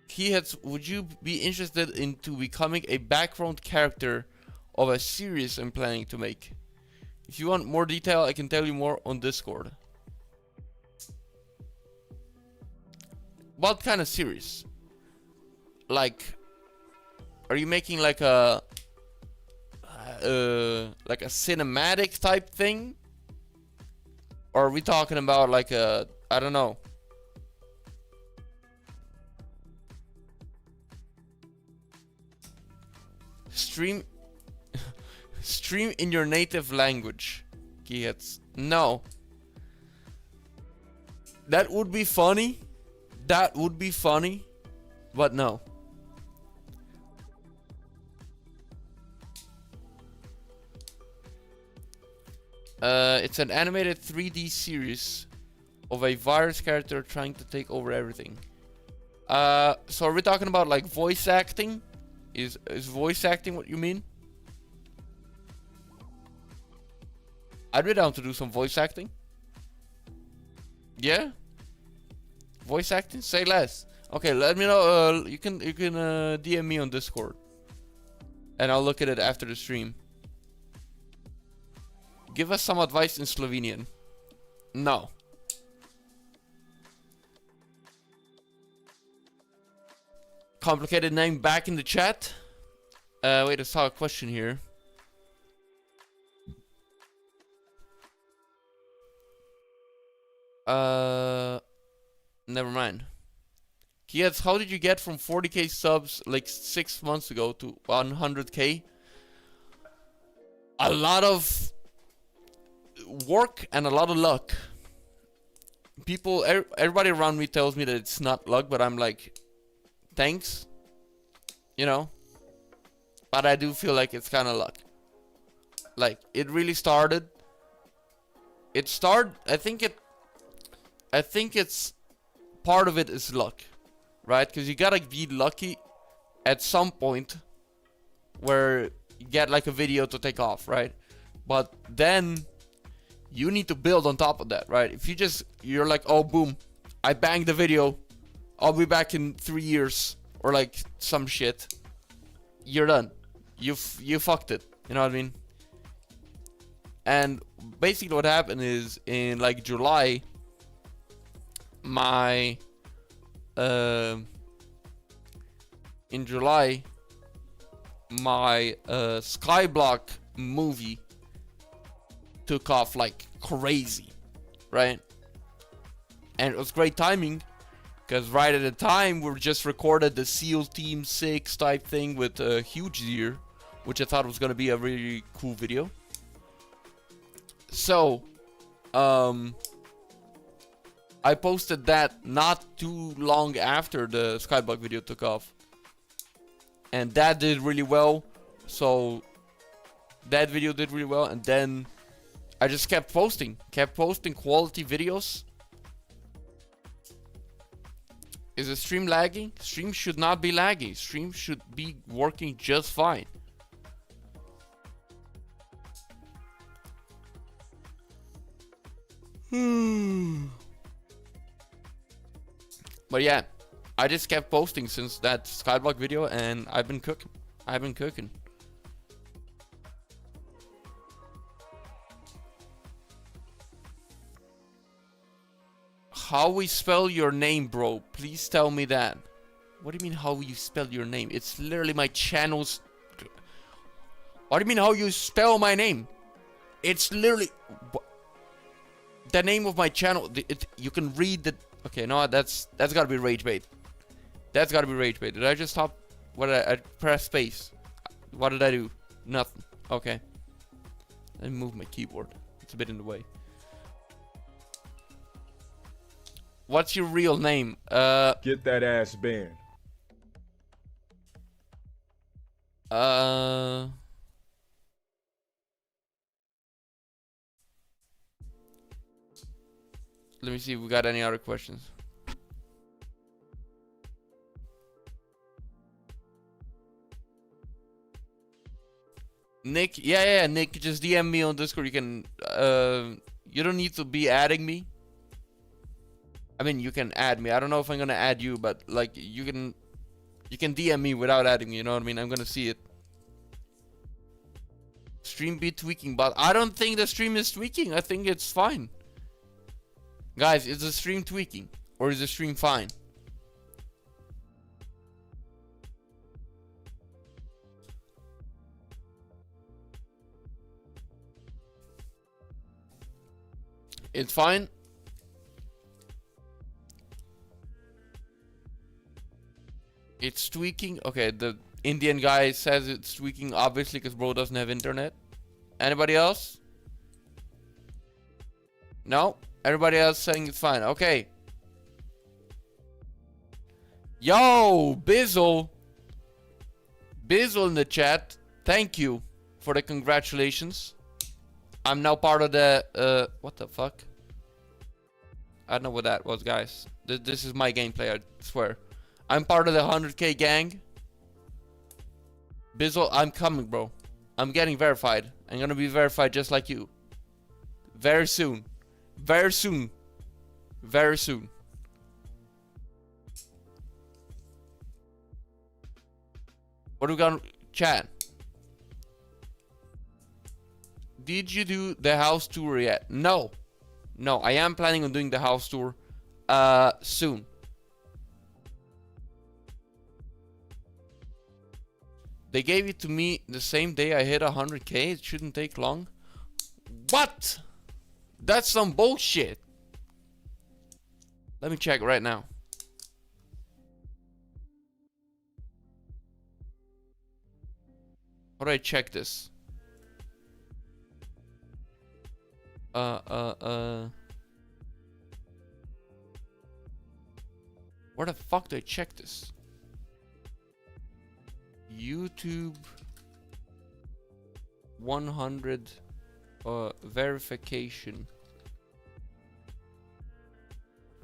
Kihec, would you be interested into becoming a background character of a series I'm planning to make? If you want more detail, I can tell you more on Discord. What kind of series? Like, are you making like a cinematic type thing? Or are we talking about like a, I don't know. Stream in your native language. Kihec. No. That would be funny. That would be funny. But no. It's an animated 3D series of a virus character trying to take over everything. So are we talking about like voice acting? Is voice acting what you mean? I'd be down to do some voice acting. Yeah? Voice acting? Say less. Okay, let me know. You can DM me on Discord. And I'll look at it after the stream. Give us some advice in Slovenian. No. Complicated name back in the chat. Wait, I saw a question here. Never mind. Kihec, how did you get from 40k subs like 6 months ago to 100k? A lot of work and a lot of luck. Everybody around me tells me that it's not luck, but I'm like, thanks, you know. But I do feel like it's kind of luck. Like, it really started. I think it's part of it is luck, right? Because you gotta be lucky at some point where you get like a video to take off, right? But then you need to build on top of that, right? If you're like, oh boom, I banged the video, I'll be back in 3 years or like some shit, you're done. You fucked it, you know what I mean? And basically what happened is in like July, my Skyblock movie took off like crazy, right? And it was great timing because right at the time we just recorded the SEAL Team 6 type thing with a huge deer, which I thought was gonna be a really cool video. So I posted that not too long after the Skyblock video took off, and that did really well. So that video did really well, and then I just kept posting quality videos. Is the stream lagging? Stream should not be lagging. Stream should be working just fine. But yeah, I just kept posting since that Skyblock video, and I've been cooking. How we spell your name, bro? Please tell me that. What do you mean how you spell your name? It's literally my channel's... What do you mean how you spell my name? It's literally... the name of my channel. You can read the... Okay, no, that's gotta be rage bait. That's gotta be rage bait. Did I just stop? What did I press space? What did I do? Nothing. Okay. Let me move my keyboard. It's a bit in the way. What's your real name? Get that ass banned. Let me see if we got any other questions. Nick, yeah, Nick, just DM me on Discord. You can, you don't need to be adding me. I mean, you can add me. I don't know if I'm gonna add you, but like, you can DM me without adding me, you know what I mean? I'm gonna see it. Stream be tweaking, but I don't think the stream is tweaking. I think it's fine. Guys, is the stream tweaking? Or is the stream fine? It's fine. It's tweaking. Okay, the Indian guy says it's tweaking, obviously, because bro doesn't have internet. Anybody else? No? Everybody else saying it's fine. Okay. Yo, Bizzle. Bizzle in the chat. Thank you for the congratulations. I'm now part of the... what the fuck? I don't know what that was, guys. This is my gameplay, I swear. I'm part of the 100k gang. Bizzle, I'm coming, bro. I'm getting verified. I'm gonna be verified just like you. Very soon. Very soon. Very soon. What do we got? Chat. Did you do the house tour yet? No. No, I am planning on doing the house tour soon. They gave it to me the same day I hit 100k. It shouldn't take long. What? That's some bullshit. Let me check right now. How do I check this? Where the fuck do I check this? YouTube 100 verification.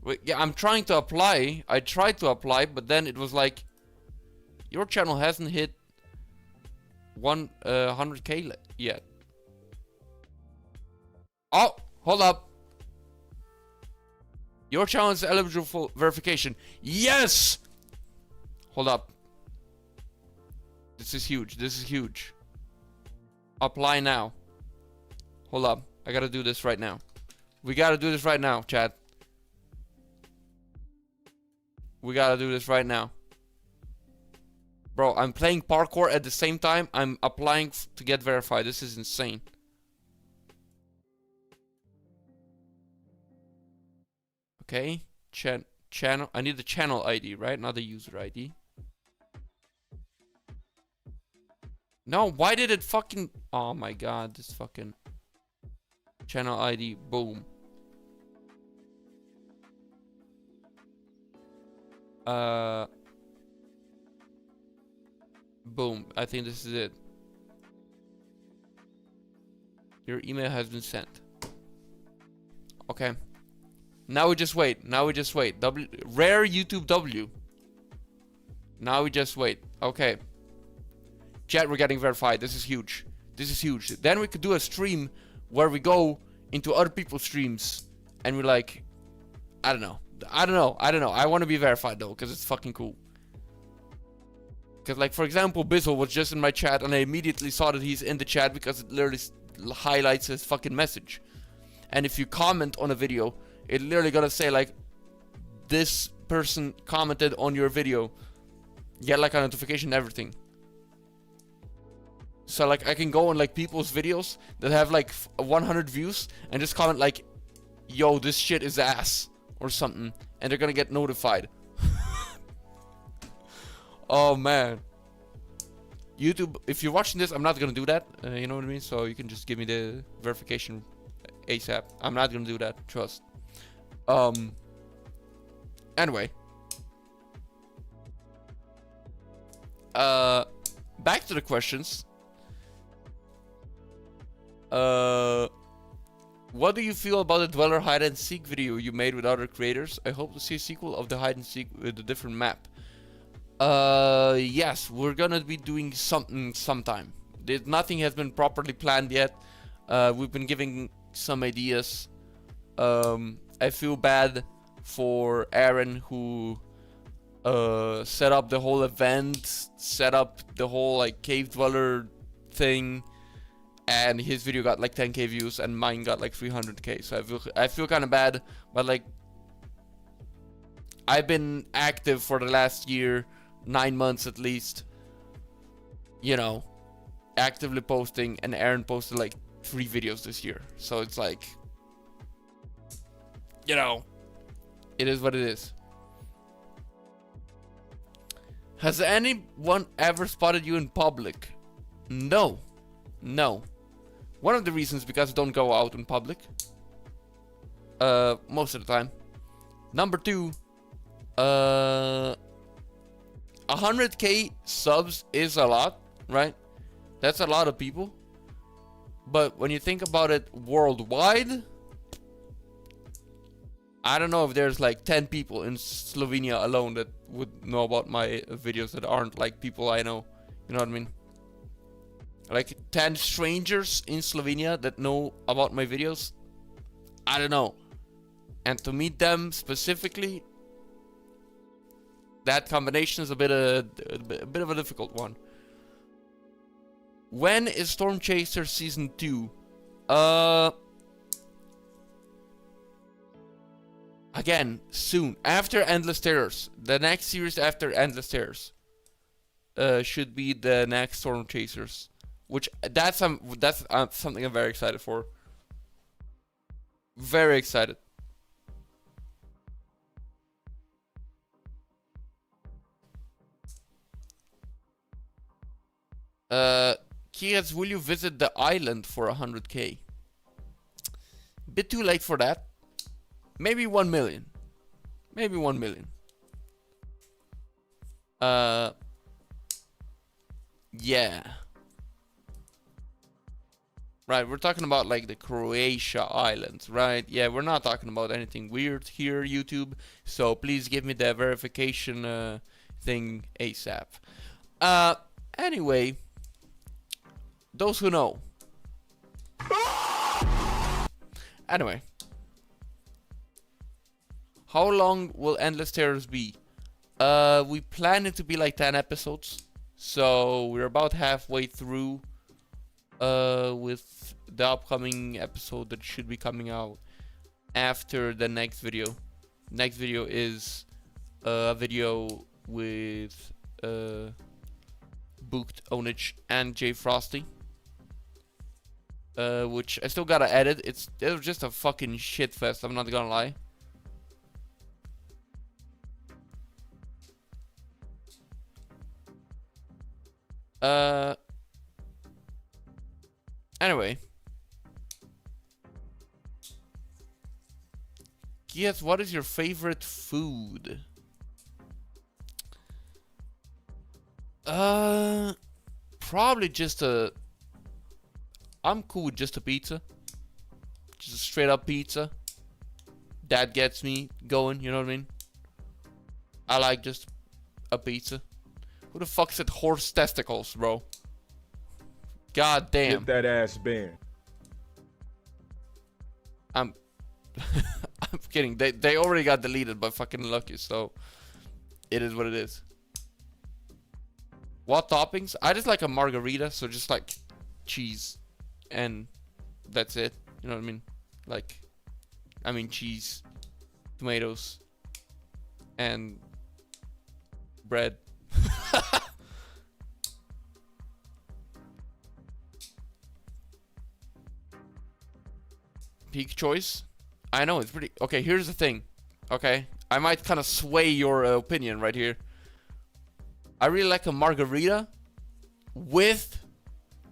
Wait, yeah, I'm trying to apply. I tried to apply, but then it was like, your channel hasn't hit 100K yet. Oh, hold up. Your channel is eligible for verification. Yes! Hold up. This is huge. This is huge. Apply now. Hold up. I gotta do this right now. We gotta do this right now, chat. We gotta do this right now. Bro, I'm playing parkour at the same time. I'm applying to get verified. This is insane. Okay. Channel. I need the channel ID, right? Not the user ID. No, why did it fucking... Oh my god, this fucking... Channel ID, boom. Boom, I think this is it. Your email has been sent. Okay. Now we just wait. Now we just wait. Rare YouTube W. Now we just wait. Okay. Chat, we're getting verified. This is huge. This is huge. Then we could do a stream where we go into other people's streams and we're like, I don't know. I want to be verified though, because it's fucking cool. Because like, for example, Bizzle was just in my chat and I immediately saw that he's in the chat because it literally highlights his fucking message. And if you comment on a video, it literally gonna say like, this person commented on your video. Get like a notification and everything. So like I can go on like people's videos that have like 100 views and just comment like, yo, this shit is ass or something, and they're gonna get notified. Oh man. YouTube, if you're watching this, I'm not gonna do that, you know what I mean? So you can just give me the verification ASAP. I'm not gonna do that, trust. Anyway. Back to the questions. What do you feel about the Dweller hide and seek video you made with other creators? I hope to see a sequel of the hide and seek with a different map. Yes, we're gonna be doing something sometime. Nothing has been properly planned yet. We've been giving some ideas. I feel bad for Aaron, who set up the whole event, set up the whole like cave dweller thing, and his video got like 10k views and mine got like 300k. So I feel kind of bad, but like I've been active for the last year, 9 months at least, you know, actively posting, and Aaron posted like 3 videos this year. So it's like, you know, it is what it is. Has anyone ever spotted you in public? No. No. One of the reasons because I don't go out in public. Most of the time. Number 2. 100k subs is a lot, right? That's a lot of people. But when you think about it worldwide, I don't know if there's like 10 people in Slovenia alone that would know about my videos that aren't like people I know. You know what I mean? Like 10 strangers in Slovenia that know about my videos? I don't know. And to meet them specifically, that combination is a bit of a difficult one. When is Storm Chaser Season 2? Again, soon. After Endless Terrors. The next series after Endless Terrors should be the next Storm Chasers. Which, that's something I'm very excited for. Very excited. Kihec, will you visit the island for 100k? Bit too late for that. Maybe 1 million. Maybe 1 million. Yeah. Right, we're talking about like the Croatia islands, right? Yeah, we're not talking about anything weird here, YouTube. So please give me the verification thing ASAP. Anyway, those who know. Anyway, how long will Endless Terrors be? We plan it to be like 10 episodes, so we're about halfway through with the upcoming episode that should be coming out after the next video. Next video is a video with Booked, Onich, and Jay Frosty, which I still gotta edit. It was just a fucking shit fest, I'm not gonna lie. Anyway. Yes, what is your favorite food? Probably just a... I'm cool with just a pizza. Just a straight up pizza. That gets me going, you know what I mean? I like just a pizza. Who the fuck said horse testicles, bro? God damn. Get that ass banned. I'm kidding. They already got deleted by fucking Lucky, so it is what it is. What toppings? I just like a margarita, so just like cheese and that's it. You know what I mean? Like, I mean cheese, tomatoes, and bread. Peak choice? I know, it's pretty... Okay, here's the thing. Okay? I might kind of sway your opinion right here. I really like a margarita with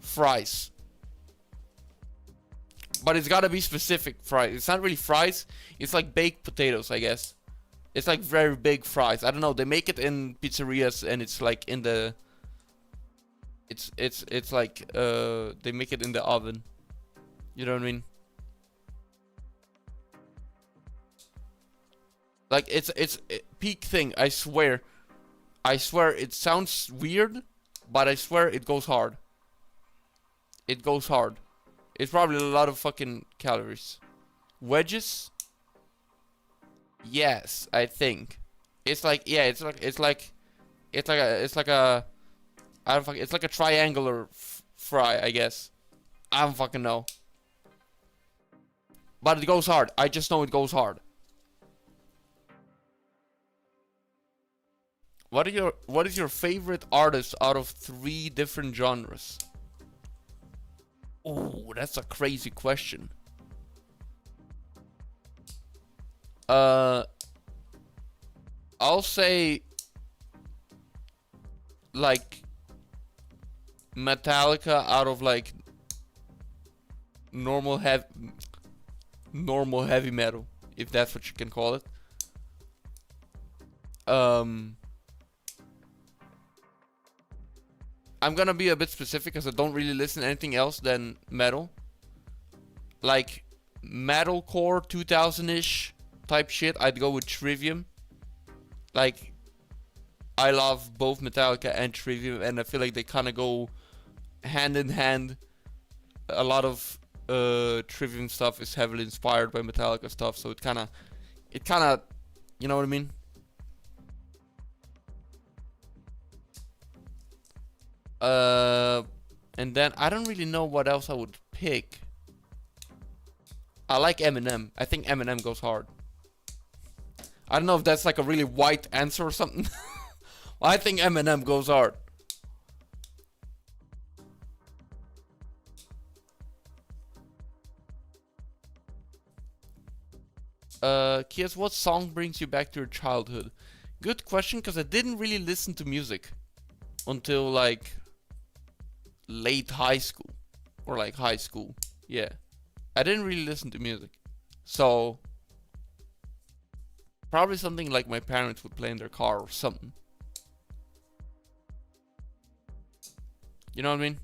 fries. But it's gotta be specific fries. It's not really fries. It's like baked potatoes, I guess. It's like very big fries. I don't know. They make it in pizzerias and it's like in the... It's like... They make it in the oven. You know what I mean? Like, it's peak thing, I swear. I swear, it sounds weird, but I swear it goes hard. It goes hard. It's probably a lot of fucking calories. Wedges? Yes, I think. It's like, yeah, it's like a I don't fucking, it's like a triangular fry, I guess. I don't fucking know. But it goes hard. I just know it goes hard. What is your favorite artist out of 3 different genres? Oh, that's a crazy question. I'll say like Metallica out of like normal heavy metal, if that's what you can call it. I'm gonna be a bit specific because I don't really listen to anything else than metal. Like metalcore 2000-ish type shit, I'd go with Trivium. Like, I love both Metallica and Trivium, and I feel like they kind of go hand in hand. A lot of Trivium stuff is heavily inspired by Metallica stuff, so it kind of, you know what I mean? And then I don't really know what else I would pick. I like Eminem. I think Eminem goes hard. I don't know if that's like a really white answer or something. I think Eminem goes hard. Kies, what song brings you back to your childhood? Good question, because I didn't really listen to music until like late high school. Or like high school. Yeah. I didn't really listen to music. So probably something like my parents would play in their car or something. You know what I mean?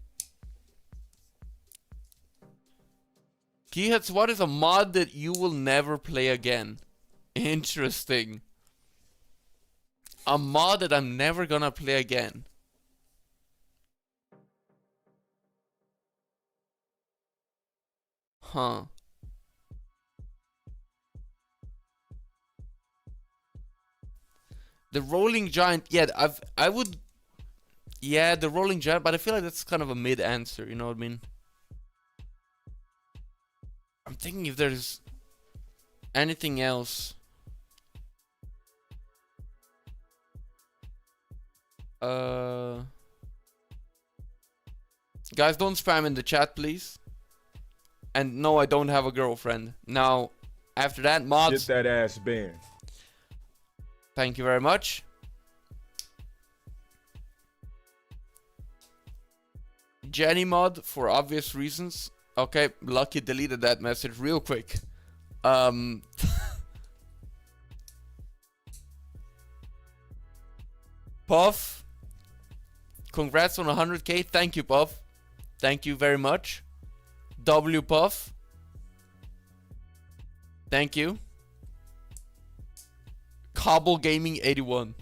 Kihec, what is a mod that you will never play again? Interesting. A mod that I'm never gonna play again. Huh. The Rolling Giant, yeah, I would, yeah, the Rolling Giant, but I feel like that's kind of a mid answer, you know what I mean? I'm thinking if there's anything else. Guys, don't spam in the chat, please. And no, I don't have a girlfriend. Now, after that, mods. Get that ass banned. Thank you very much. Jenny mod, for obvious reasons. Okay, Lucky deleted that message real quick. Puff, congrats on 100k. Thank you, Puff. Thank you very much. W Puff, thank you. Cobble Gaming 81.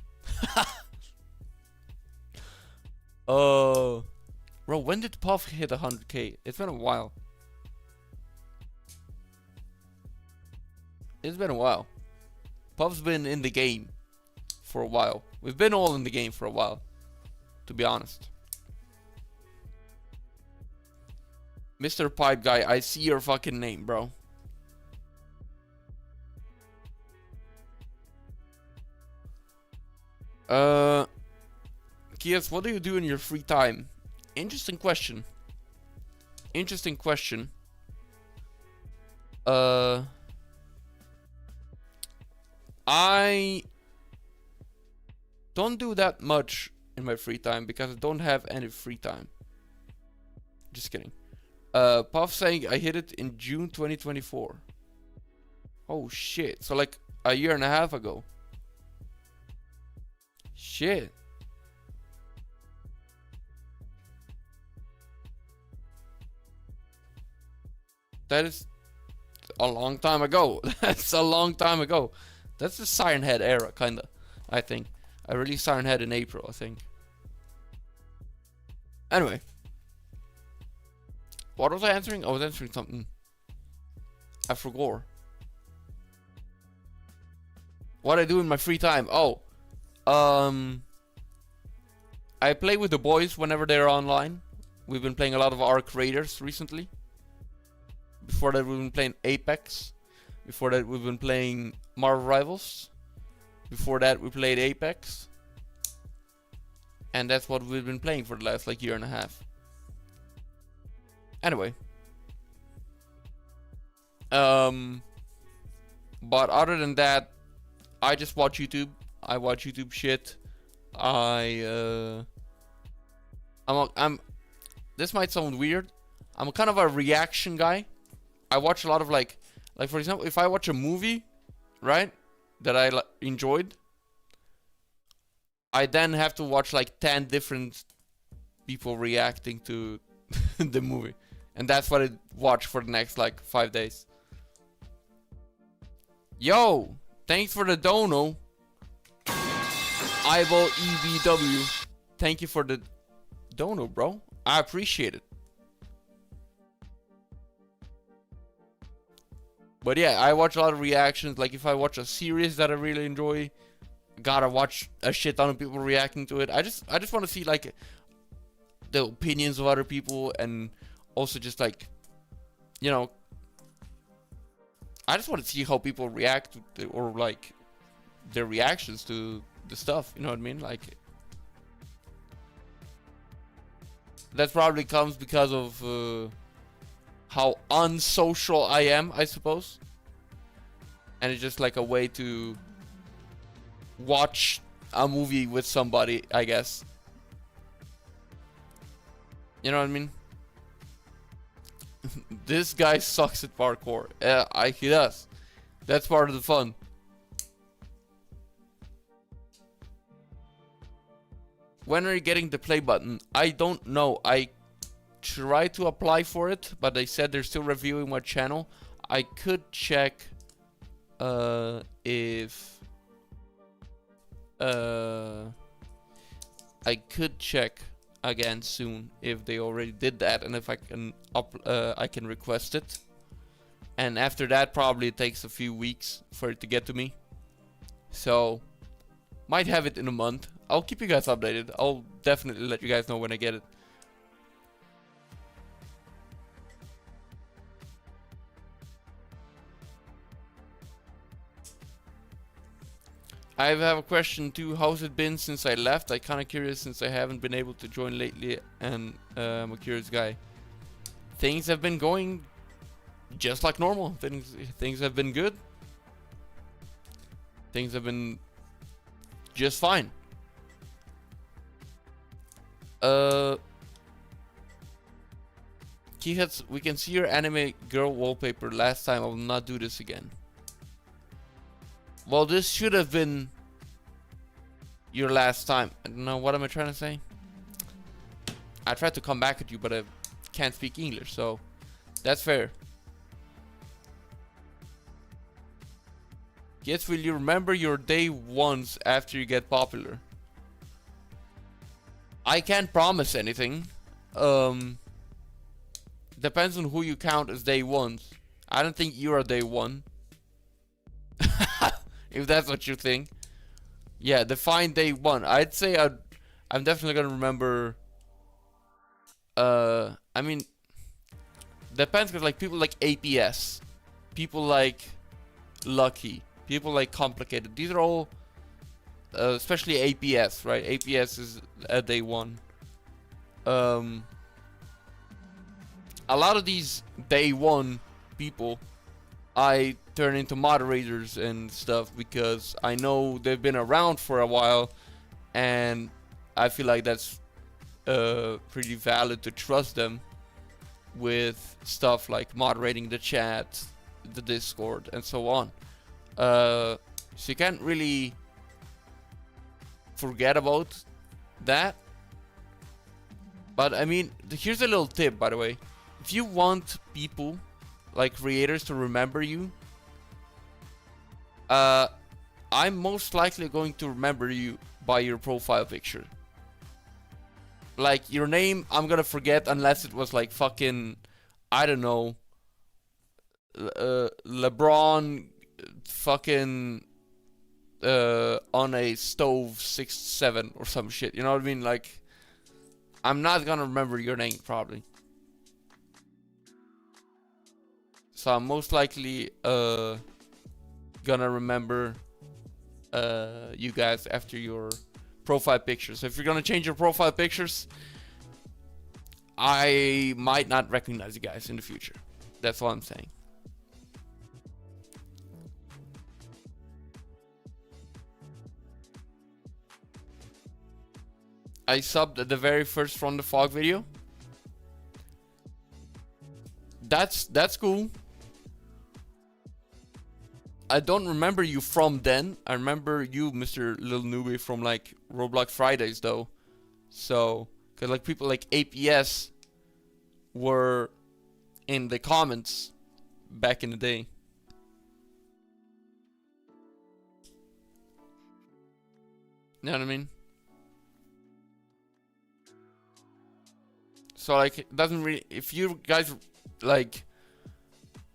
Bro, when did Puff hit 100k? It's been a while. It's been a while. Puff's been in the game for a while. We've been all in the game for a while, to be honest. Mr. Pipe Guy, I see your fucking name, bro. Kias, what do you do in your free time? Interesting question. Interesting question. I don't do that much in my free time because I don't have any free time. Just kidding. Puff saying I hit it in June 2024. Oh shit. So like a year and a half ago. Shit. That is a long time ago. That's a long time ago. That's the Siren Head era, kinda. I think. I released Siren Head in April, I think. Anyway. What was I answering? I was answering something. I forgot. What I do in my free time? Oh. I play with the boys whenever they're online. We've been playing a lot of Arc Raiders recently. Before that, we've been playing Apex. Before that, we've been playing Marvel Rivals. Before that, we played Apex. And that's what we've been playing for the last like year and a half. Anyway. But other than that, I just watch YouTube. I watch YouTube shit. This might sound weird. I'm kind of a reaction guy. I watch a lot of like for example, if I watch a movie, right, that I enjoyed, I then have to watch like 10 different people reacting to the movie. And that's what I watch for the next like 5 days. Yo, thanks for the dono. Eyeball EBW. Thank you for the dono, bro. I appreciate it. But yeah, I watch a lot of reactions. Like if I watch a series that I really enjoy, gotta watch a shit ton of people reacting to it. I just want to see like the opinions of other people, and also just like, you know, I just want to see how people react to, or like their reactions to the stuff. You know what I mean? Like that probably comes because of how unsocial I am, I suppose. And it's just like a way to watch a movie with somebody, I guess. You know what I mean? This guy sucks at parkour. He does. That's part of the fun. When are you getting the play button? I don't know. I tried to apply for it, but they said they're still reviewing my channel. I could check if I could check again soon if they already did that, and if I can request it. And after that, probably it takes a few weeks for it to get to me. So might have it in a month. I'll keep you guys updated. I'll definitely let you guys know when I get it. I have a question too. How's it been since I left? I'm kind of curious since I haven't been able to join lately, and I'm a curious guy. Things have been going just like normal. Things have been good. Things have been just fine. Kihec, we can see your anime girl wallpaper last time. I will not do this again. Well, this should have been your last time. I don't know, what am I trying to say? I tried to come back at you, but I can't speak English, so that's fair. Yes, will you remember your day ones after you get popular? I can't promise anything. Depends on who you count as day ones. I don't think you're a day one. If that's what you think. Yeah, define day one. I'd say I'm definitely gonna remember. I mean, depends, because like people like APS, people like Lucky, people like Complicated. These are all, especially APS, right? APS is a day one. A lot of these day one people, I turn into moderators and stuff because I know they've been around for a while, and I feel like that's pretty valid to trust them with stuff like moderating the chat, the Discord, and so on. So you can't really forget about that. But I mean, here's a little tip, by the way. If you want people, like creators, to remember you, I'm most likely going to remember you by your profile picture. Like, your name, I'm gonna forget unless it was like fucking, I don't know, LeBron fucking on a stove 6'7" or some shit. You know what I mean? Like, I'm not gonna remember your name probably. So I'm most likely gonna remember you guys after your profile pictures. So if you're gonna change your profile pictures, I might not recognize you guys in the future. That's all I'm saying. I subbed at the very first From the Fog video. That's cool. I don't remember you from then. I remember you, Mr. Lil Newbie, from like Roblox Fridays though. So, cause like people like APS were in the comments back in the day. You know what I mean? So like, it doesn't really, if you guys like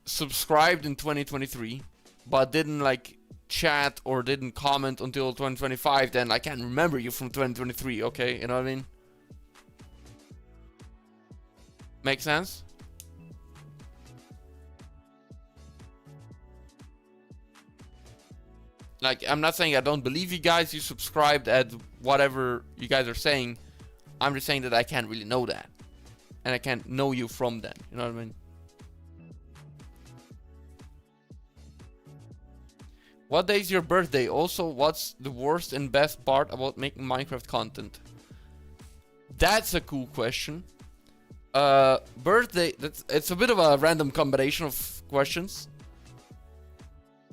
subscribed in 2023 but didn't like chat or didn't comment until 2025, then I can't remember you from 2023, okay? You know what I mean? Make sense? Like, I'm not saying I don't believe you guys, you subscribed at whatever you guys are saying. I'm just saying that I can't really know that. And I can't know you from then, you know what I mean? What day is your birthday? Also, what's the worst and best part about making Minecraft content? That's a cool question. Birthday. It's a bit of a random combination of questions.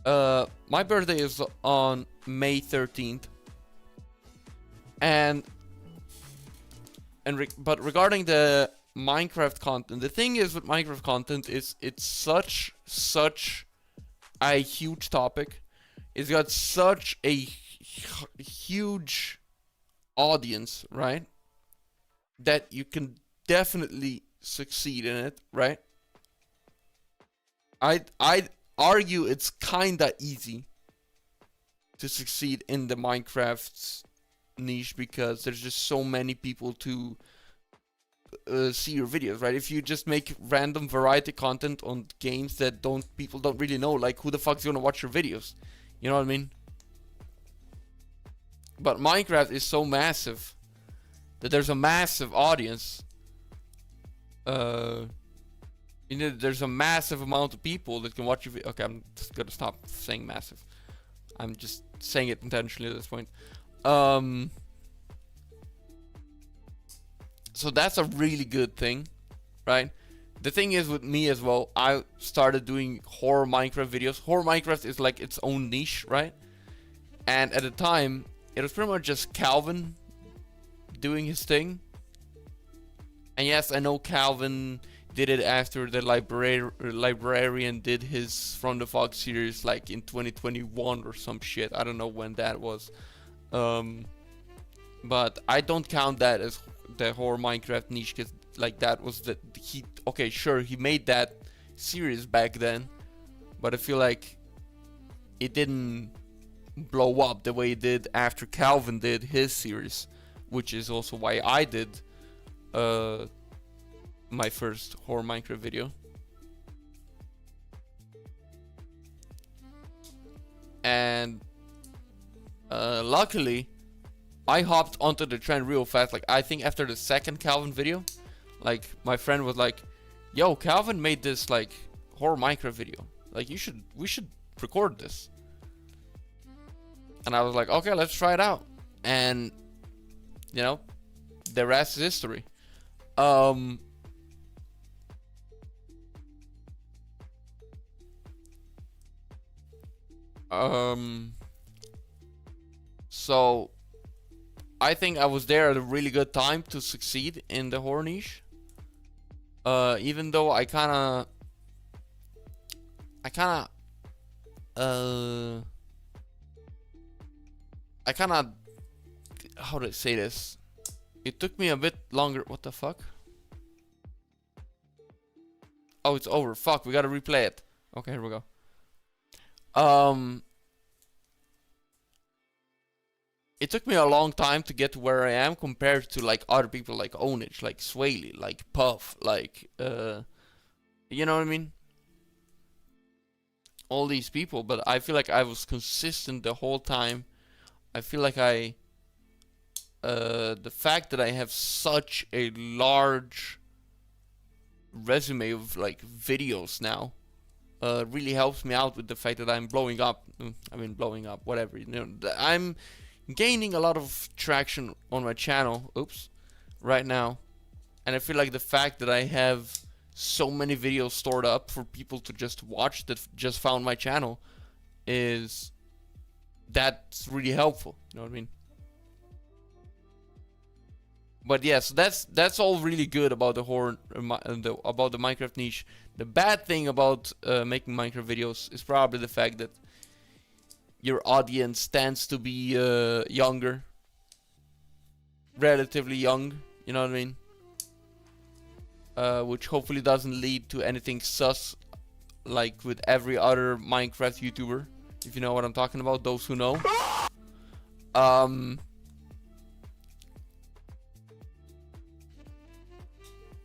My birthday is on May 13th, but regarding the Minecraft content, the thing is with Minecraft content is it's such a huge topic. It's got such a huge audience, right? That you can definitely succeed in it, right? I'd argue it's kinda easy to succeed in the Minecraft niche because there's just so many people to see your videos, right? If you just make random variety content on games that people don't really know, like who the fuck's gonna watch your videos? You know what I mean? But Minecraft is so massive that there's a massive audience. There's a massive amount of people that can watch your video. Okay, I'm just gonna stop saying massive. I'm just saying it intentionally at this point. So that's a really good thing, right? The thing is with me as well, I started doing horror Minecraft videos. Horror Minecraft is like its own niche, right? And at the time, it was pretty much just Calvin doing his thing. And yes, I know Calvin did it after the librarian did his From the Fog series like in 2021 or some shit. I don't know when that was. But I don't count that as the horror Minecraft niche, because like that was okay, sure, he made that series back then, but I feel like it didn't blow up the way it did after Calvin did his series, which is also why I did my first horror Minecraft video. And luckily I hopped onto the trend real fast. Like I think after the second Calvin video, like my friend was like, yo, Calvin made this like horror Minecraft video, like we should record this. And I was like, okay, let's try it out. And you know, the rest is history. So I think I was there at a really good time to succeed in the horror niche. Even though I kinda how do I say this? It took me a bit longer. What the fuck? Oh, it's over. Fuck, we gotta replay it. Okay, here we go. It took me a long time to get to where I am compared to like other people like Onage, like Swaley, like Puff, like you know what I mean? All these people, but I feel like I was consistent the whole time. I feel like the fact that I have such a large resume of like videos now really helps me out with the fact that I'm blowing up. I mean, blowing up, whatever. You know, I'm gaining a lot of traction on my channel. Oops, right now, and I feel like the fact that I have so many videos stored up for people to just watch that just found my channel that's really helpful. You know what I mean? But yes, that's all really good about the horror, about the Minecraft niche. The bad thing about making Minecraft videos is probably the fact that your audience tends to be younger, relatively young. You know what I mean? Which hopefully doesn't lead to anything sus, like with every other Minecraft YouTuber. If you know what I'm talking about, those who know.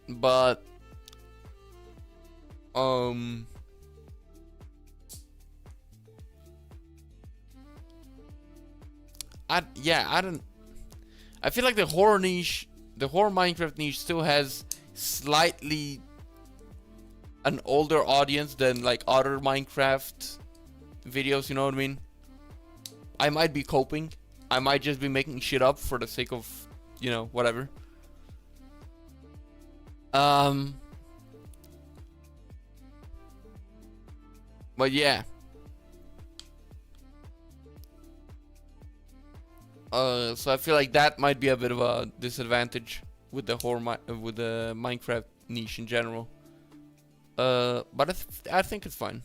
But I feel like the horror niche, the horror Minecraft niche still has slightly an older audience than like other Minecraft videos, you know what I mean? I might be coping. I might just be making shit up for the sake of, you know, whatever. Um, but yeah. So I feel like that might be a bit of a disadvantage with the with the Minecraft niche in general. But I think it's fine.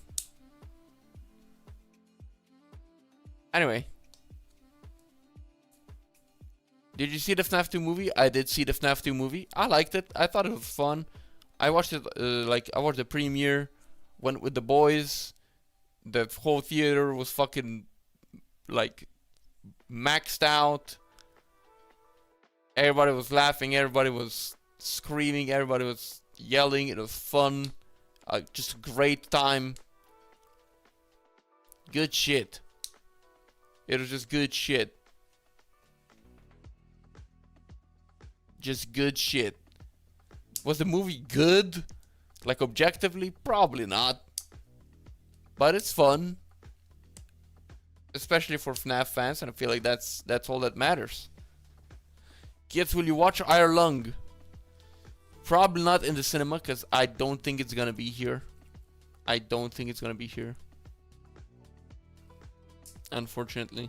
Anyway, did you see the FNAF 2 movie? I did see the FNAF 2 movie. I liked it. I thought it was fun. I watched it, I watched the premiere, went with the boys. The whole theater was fucking, like, maxed out. Everybody was laughing, everybody was screaming, everybody was yelling. It was fun. Just a great time. Good shit. It was just good shit. Just good shit. Was the movie good? Like, objectively? Probably not. But it's fun. Especially for FNAF fans, and I feel like that's all that matters. Kids, will you watch Iron Lung? Probably not in the cinema, because I don't think it's gonna be here. I don't think it's gonna be here. Unfortunately.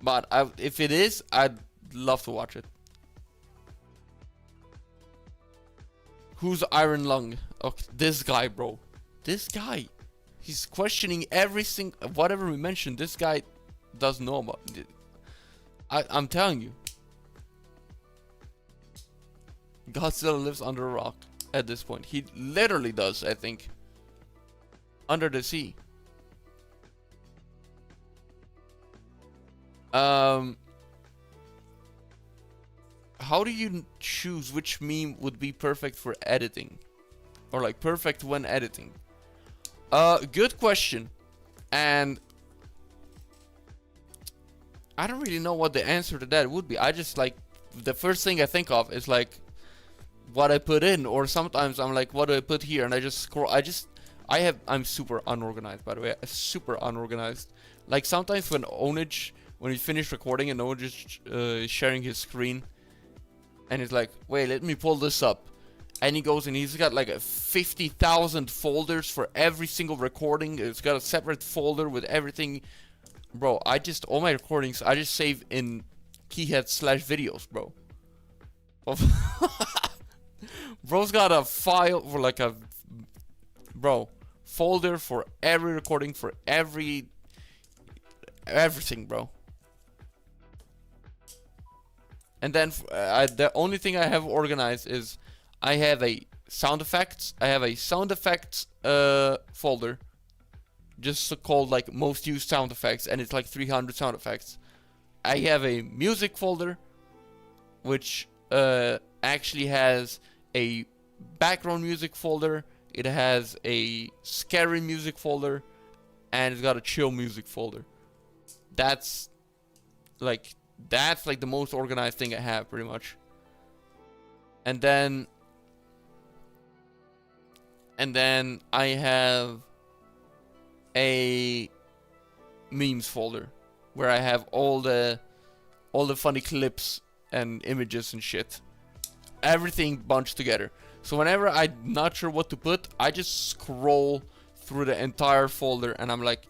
But if it is, I'd love to watch it. Who's Iron Lung? Okay, this guy, bro. This guy. He's questioning every single... Whatever we mentioned, this guy does know about it. I'm telling you. Godzilla lives under a rock at this point. He literally does, I think. Under the sea. How do you choose which meme would be perfect for editing? Or like perfect when editing? Good question. And I don't really know what the answer to that would be. I just like, the first thing I think of is like what I put in, or sometimes I'm like, what do I put here? And I just scroll. I'm super unorganized, by the way. Super unorganized. Like sometimes when we finish recording and Onage is sharing his screen, and he's like, wait, let me pull this up. And he goes and he's got like 50,000 folders for every single recording. It's got a separate folder with everything. Bro, all my recordings, I just save in Kihec /videos, bro. Bro's got a file for like folder for every recording, for everything, bro. And then the only thing I have organized is I have a sound effects. I have a sound effects folder, just called like most used sound effects, and it's like 300 sound effects. I have a music folder, which actually has a background music folder. It has a scary music folder, and it's got a chill music folder. That's like the most organized thing I have, pretty much. And then I have a memes folder where I have all the funny clips and images and shit. Everything bunched together. So whenever I'm not sure what to put, I just scroll through the entire folder and I'm like,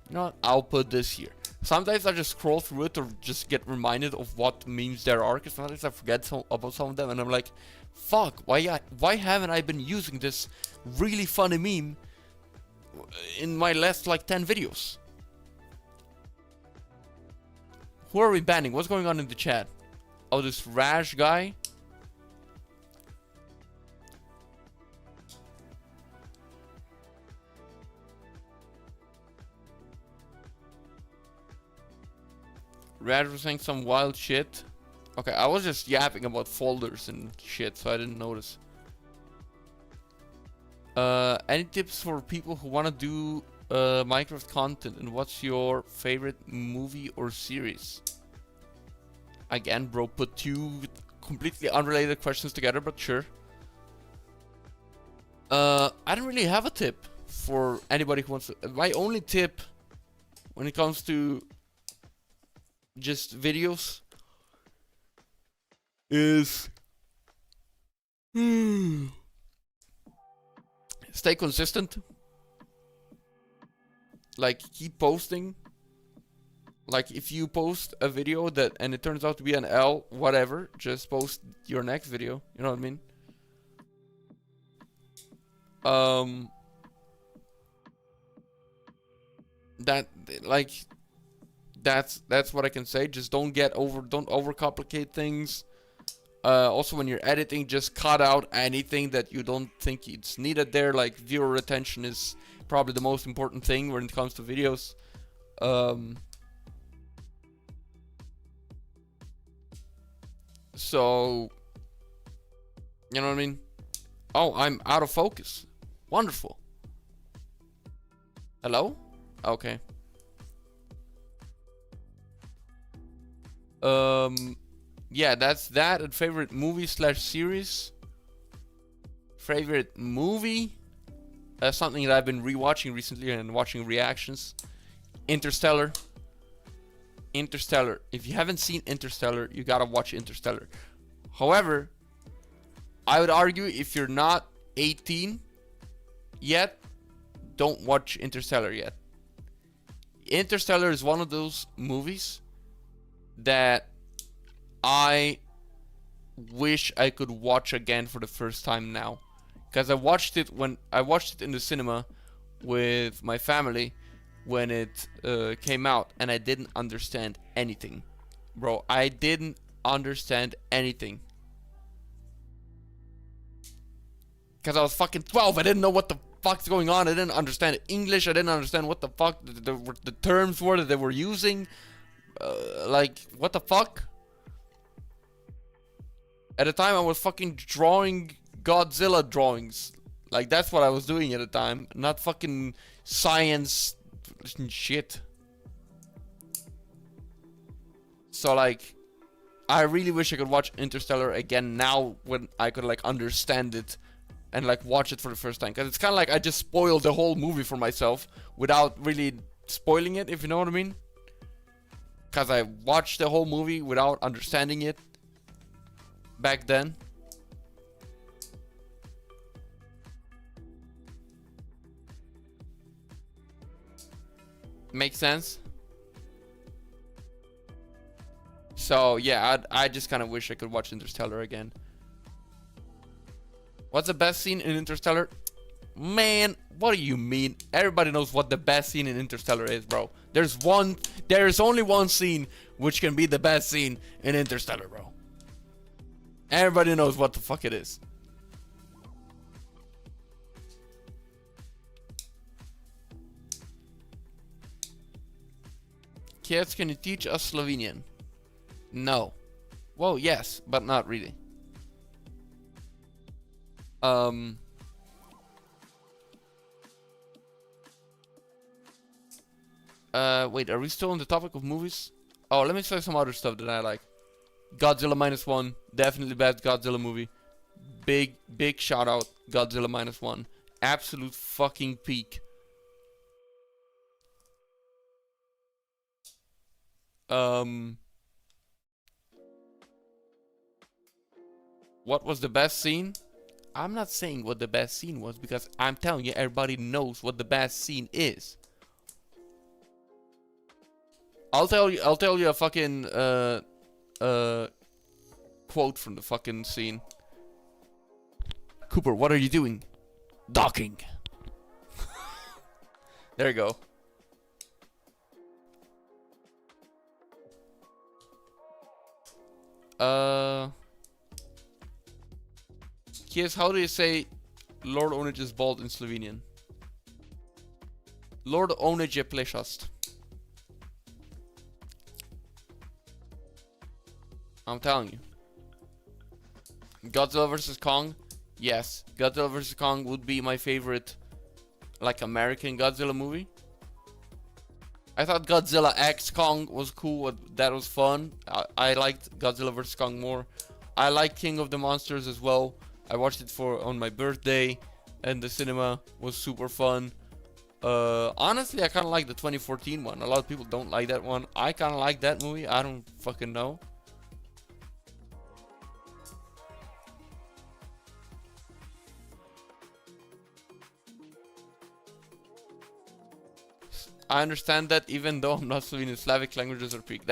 you know what, I'll put this here. Sometimes I just scroll through it to just get reminded of what memes there are, because sometimes I forget about some of them, and I'm like, fuck, why haven't I been using this really funny meme in my last like 10 videos? Who are we banning? What's going on in the chat? Oh, this Raj guy? Raj was saying some wild shit. Okay, I was just yapping about folders and shit, so I didn't notice. Any tips for people who want to do Minecraft content, and what's your favorite movie or series? Again, bro, put two completely unrelated questions together, but sure. I don't really have a tip for anybody who wants to. My only tip when it comes to just videos is Stay consistent. Like, keep posting. Like, if you post a video that and it turns out to be an L, whatever, just post your next video. You know what I mean? That, like, that's what I can say. Just don't overcomplicate things. Also, when you're editing, just cut out anything that you don't think it's needed there. Like, viewer retention is probably the most important thing when it comes to videos. So, you know what I mean? Oh, I'm out of focus. Wonderful. Hello? Okay. Yeah, that's that. And favorite movie / series. Favorite movie? That's something that I've been rewatching recently and watching reactions. Interstellar. Interstellar. If you haven't seen Interstellar, you gotta watch Interstellar. However, I would argue if you're not 18 yet, don't watch Interstellar yet. Interstellar is one of those movies that I wish I could watch again for the first time now. Because I watched it in the cinema with my family when it came out, and I didn't understand anything. Bro, I didn't understand anything. Because I was fucking 12, I didn't know what the fuck's going on. I didn't understand English, I didn't understand what the fuck the terms were that they were using. Like, what the fuck? At the time, I was fucking drawing Godzilla drawings. Like, that's what I was doing at the time. Not fucking science shit. So, like, I really wish I could watch Interstellar again now when I could, like, understand it and, like, watch it for the first time. Because it's kind of like I just spoiled the whole movie for myself without really spoiling it, if you know what I mean. Because I watched the whole movie without understanding it back then. Makes sense? So, yeah, I just kind of wish I could watch Interstellar again. What's the best scene in Interstellar? Man, what do you mean? Everybody knows what the best scene in Interstellar is, bro. There's only one scene which can be the best scene in Interstellar, bro. Everybody knows what the fuck it is. Kids, can you teach us Slovenian? No. Well, yes, but not really. Wait, are we still on the topic of movies? Oh, let me say some other stuff that I like. Godzilla -1, definitely best Godzilla movie. Big shout out, Godzilla -1. Absolute fucking peak. What was the best scene? I'm not saying what the best scene was because I'm telling you everybody knows what the best scene is. I'll tell you a fucking quote from the fucking scene. Cooper, what are you doing? Docking. There you go. Kies, how do you say Lord Onage is bald in Slovenian? Lord Onage je plešast. I'm telling you. Godzilla vs. Kong? Yes. Godzilla vs. Kong would be my favorite, like, American Godzilla movie. I thought Godzilla X Kong was cool. That was fun. I liked Godzilla vs. Kong more. I like King of the Monsters as well. I watched it on my birthday, and the cinema was super fun. Honestly, I kind of like the 2014 one. A lot of people don't like that one. I kind of like that movie. I don't fucking know. yes, I understand that, even though I'm not Slovenian, Slavic languages are peak.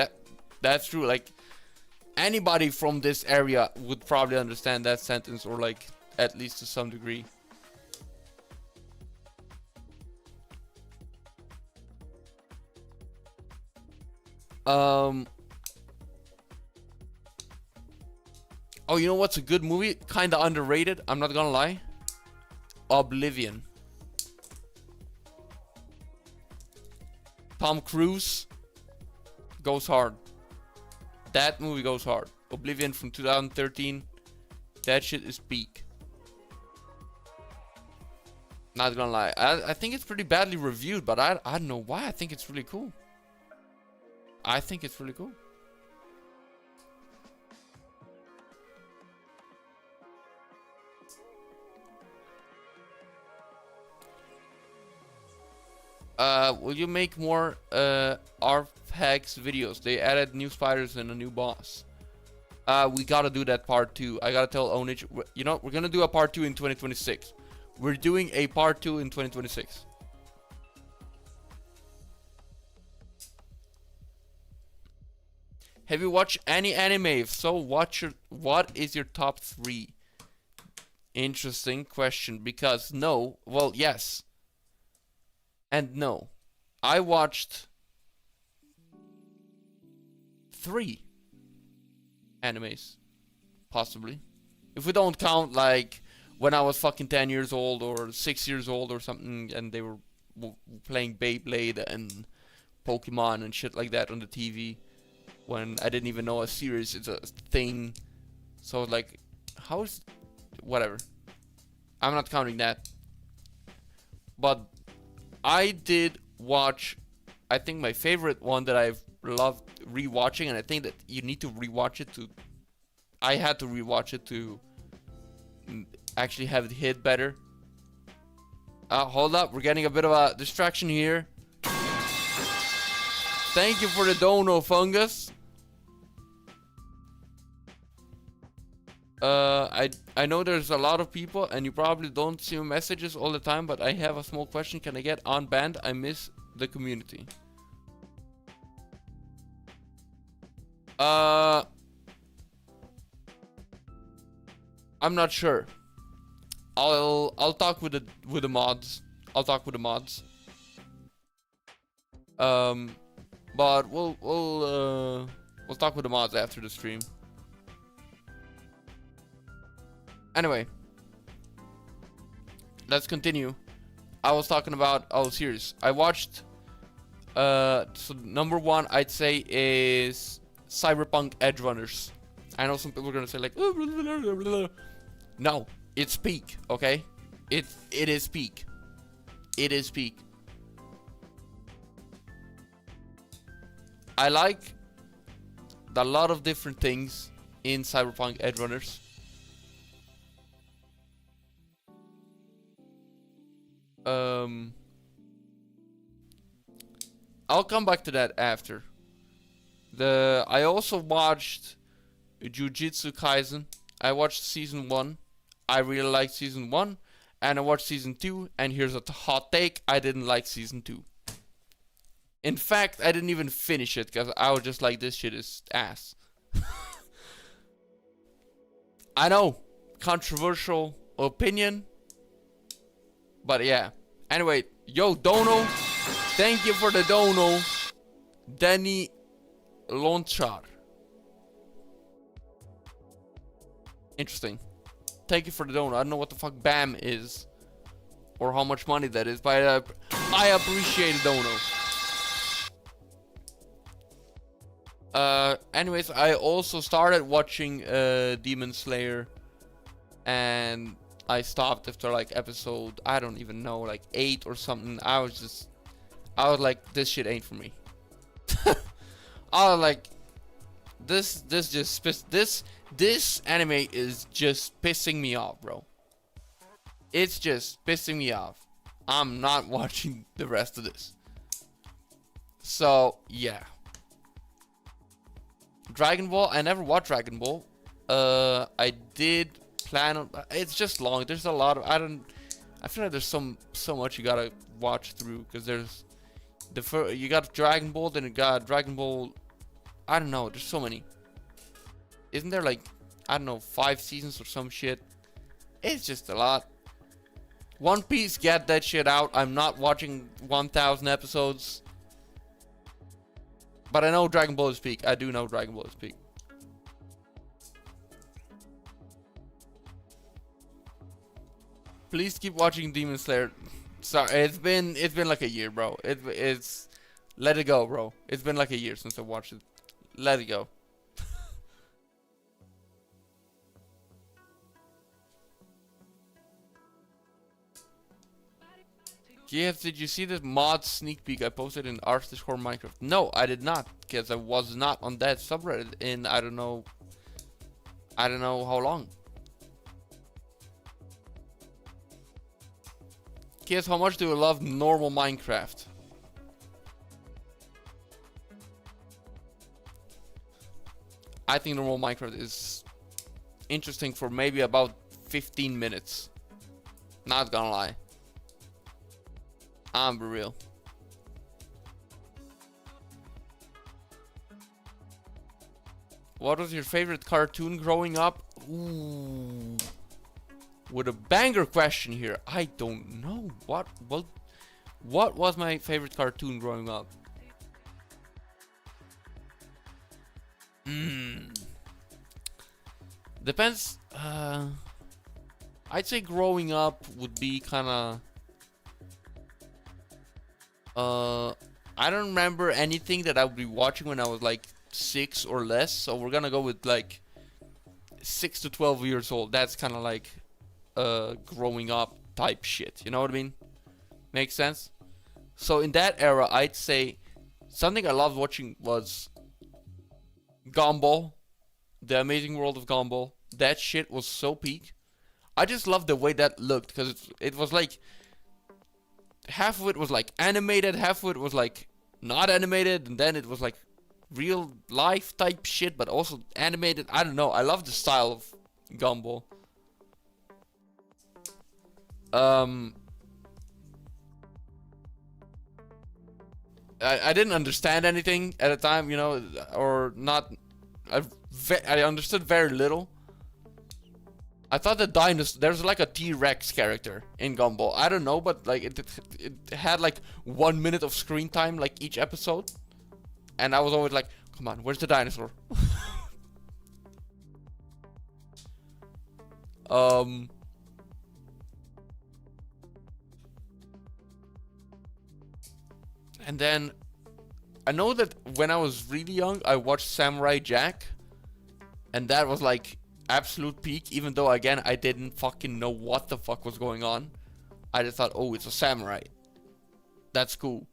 That's true. Like, anybody from this area would probably understand that sentence, or like at least to some degree. Oh, you know what's a good movie? Kinda underrated, I'm not gonna lie. Oblivion. Tom Cruise goes hard. That movie goes hard. Oblivion from 2013. That shit is peak. Not gonna lie. I think it's pretty badly reviewed, but I don't know why. I think it's really cool. I think it's really cool. Will you make more RPEX videos? They added new spiders and a new boss. We gotta do that part 2. I gotta tell Onich, you know, we're gonna do a part 2 in 2026. We're doing a part 2 in 2026. Have you watched any anime? If so, what is your top 3? Interesting question, because no, well, yes. And no. I watched 3 animes, possibly. If we don't count, like, when I was fucking 10 years old or 6 years old or something, and they were playing Beyblade and Pokemon and shit like that on the TV, when I didn't even know a series is a thing. So, like, how is... whatever. I'm not counting that. But I did watch, I think my favorite one that I've loved rewatching, and I think that you need to rewatch it to... I had to rewatch it to actually have it hit better. Hold up, we're getting a bit of a distraction here. Thank you for the dono, Fungus. I know there's a lot of people and you probably don't see my messages all the time, but I have a small question. Can I get unbanned? I miss the community. I'm not sure. I'll talk with the mods. I'll talk with the mods. But we'll talk with the mods after the stream. Anyway, let's continue. I was talking about series. I watched so number 1 I'd say is Cyberpunk Edge Runners. I know some people are gonna say like, oh, blah, blah, blah, blah. No, it's peak, okay? It is peak. It is peak. I like a lot of different things in Cyberpunk Edge Runners. I'll come back to that after. I also watched Jujutsu Kaisen. I watched season 1. I really liked season 1, and I watched season 2, and here's a hot take. I didn't like season 2. In fact, I didn't even finish it because I was just like, this shit is ass. I know, controversial opinion, but yeah. Anyway, yo, Dono, thank you for the Dono, Danny Lonchar. Interesting. Thank you for the Dono. I don't know what the fuck BAM is, or how much money that is, but I appreciate the Dono. Anyways, I also started watching Demon Slayer, and I stopped after like episode, I don't even know, like 8 or something. I was like, this shit ain't for me. I was like, this anime is just pissing me off, bro. It's just pissing me off. I'm not watching the rest of this. So yeah. Dragon Ball, I never watched Dragon Ball. I did plan on, it's just long. There's a lot of, I feel like there's so much you gotta watch through, because there's You got Dragon Ball, then you got Dragon Ball. I don't know. There's so many. Isn't there like, I don't know, 5 seasons or some shit? It's just a lot. One Piece, get that shit out. I'm not watching 1,000 episodes. But I know Dragon Ball is peak. I do know Dragon Ball is peak. Please keep watching Demon Slayer. Sorry, it's been like a year, bro. It's let it go, bro. It's been like a year since I watched it. Let it go. Kihec, did you see the mod sneak peek I posted in Arts Discord Minecraft? No, I did not, because I was not on that subreddit in I don't know how long. Kihec, how much do you love normal Minecraft? I think normal Minecraft is interesting for maybe about 15 minutes. Not gonna lie. I'm be real. What was your favorite cartoon growing up? Ooh. With a banger question here. I don't know. What was my favorite cartoon growing up? Depends. I'd say growing up would be kinda I don't remember anything that I would be watching when I was like 6 or less, so we're gonna go with like 6 to 12 years old. That's kind of like growing up type shit, you know what I mean? Makes sense? So in that era, I'd say something I loved watching was Gumball, The Amazing World of Gumball. That shit was so peak. I just loved the way that looked, because it was like half of it was like animated, half of it was like not animated, and then it was like real life type shit, but also animated. I don't know. I love the style of Gumball. I didn't understand anything at the time, you know, or not. I understood very little. I thought the dinosaur, there's like a T-Rex character in Gumball. I don't know, but like it had like 1 minute of screen time like each episode, and I was always like, come on, where's the dinosaur? And then I know that when I was really young, I watched Samurai Jack, and that was like absolute peak, even though again I didn't fucking know what the fuck was going on. I just thought, oh, it's a samurai. That's cool.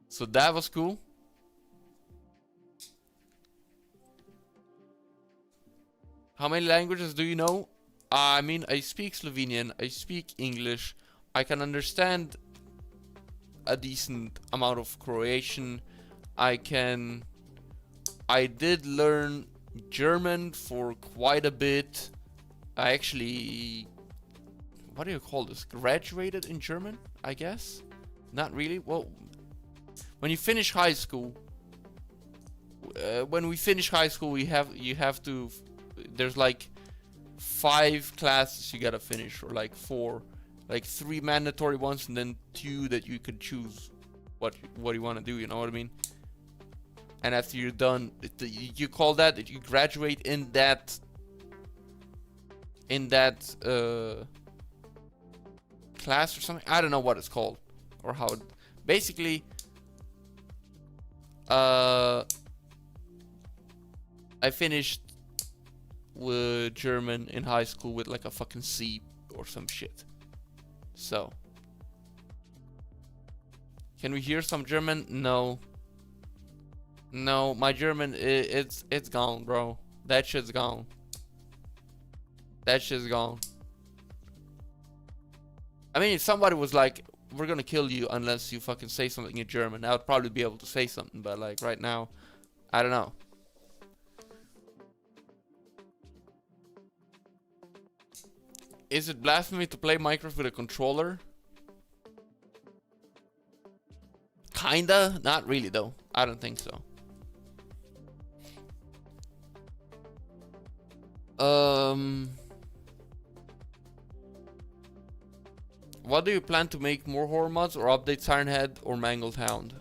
So that was cool. How many languages do you know? I mean, I speak Slovenian, I speak English, I can understand a decent amount of Croatian. I did learn German for quite a bit. I actually, what do you call this? Graduated in German, I guess? Not really. Well, when you finish high school, you have to, there's like 5 classes you gotta finish, or like 4. Like 3 mandatory ones, and then 2 that you could choose what you want to do, you know what I mean? And after you're done, you call that you graduate in that class or something. I don't know what it's called or how it, basically I finished with German in high school with like a fucking C or some shit. So, can we hear some German? No. No, my German, it's gone, bro. That shit's gone. That shit's gone. I mean, if somebody was like, we're gonna kill you unless you fucking say something in German, I would probably be able to say something, but like right now, I don't know. Is it blasphemy to play Minecraft with a controller? Kinda, not really though. I don't think so. What do you plan to make, more horror mods or update Siren Head or Mangled Hound?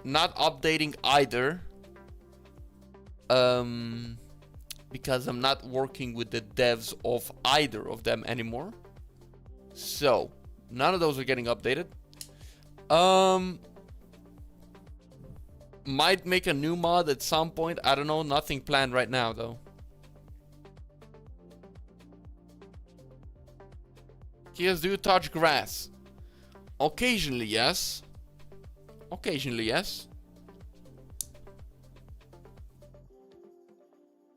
Not updating either. Because I'm not working with the devs of either of them anymore. So, none of those are getting updated. Might make a new mod at some point. I don't know. Nothing planned right now, though. Kias, do you touch grass? Occasionally, yes. Occasionally, yes.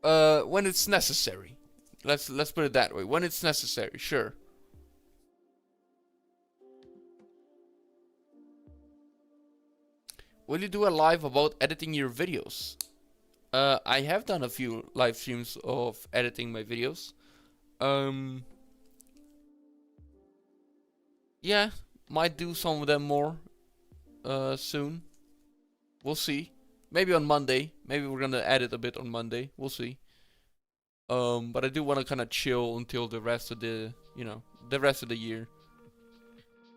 When it's necessary. Let's put it that way. When it's necessary, sure. Will you do a live about editing your videos? I have done a few live streams of editing my videos. Yeah, might do some of them more soon. We'll see. Maybe on Monday. Maybe we're gonna edit a bit on Monday. We'll see. But I do want to kind of chill until the rest of the, you know, the rest of the year.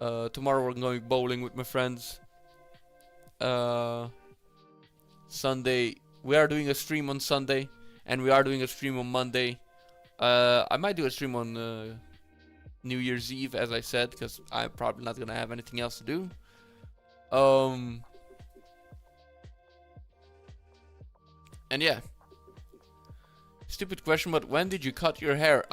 Tomorrow we're going bowling with my friends. Sunday we are doing a stream on Sunday, and we are doing a stream on Monday. I might do a stream on New Year's Eve, as I said, because I'm probably not gonna have anything else to do. And yeah. Stupid question, but when did you cut your hair?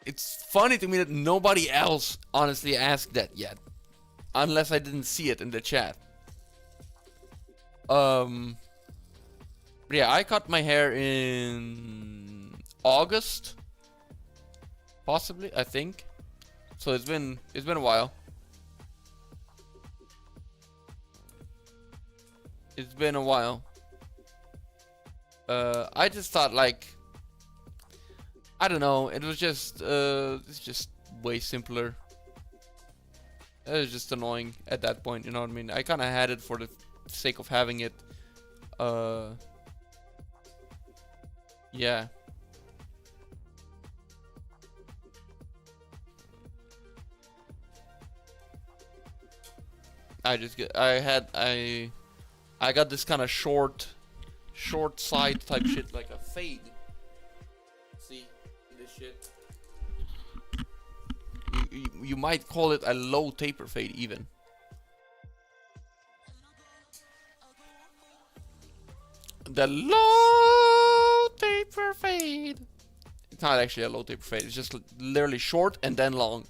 It's funny to me that nobody else honestly asked that yet. Unless I didn't see it in the chat. Yeah, I cut my hair in August. Possibly, I think. So it's been a while. It's been a while. I just thought, like, I don't know, it was just it's just way simpler. It was just annoying at that point, you know what I mean? I kind of had it for the sake of having it. Yeah. I got this kind of short side type shit, like a fade. See this shit? You might call it a low taper fade even. The low taper fade. It's not actually a low taper fade. It's just literally short and then long.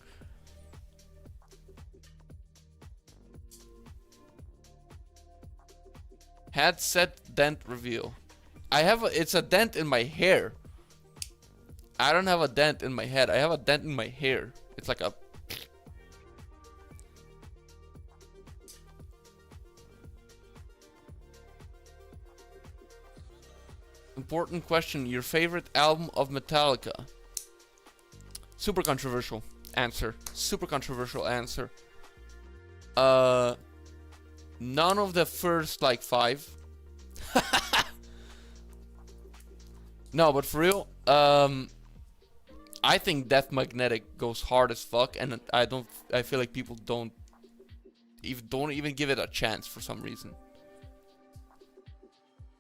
Headset dent reveal. It's a dent in my hair. I don't have a dent in my head. I have a dent in my hair. It's like a... Important question. Your favorite album of Metallica? Super controversial answer. Super controversial answer. None of the first, like, 5. No, but for real, I think Death Magnetic goes hard as fuck, and I feel like people don't even give it a chance for some reason.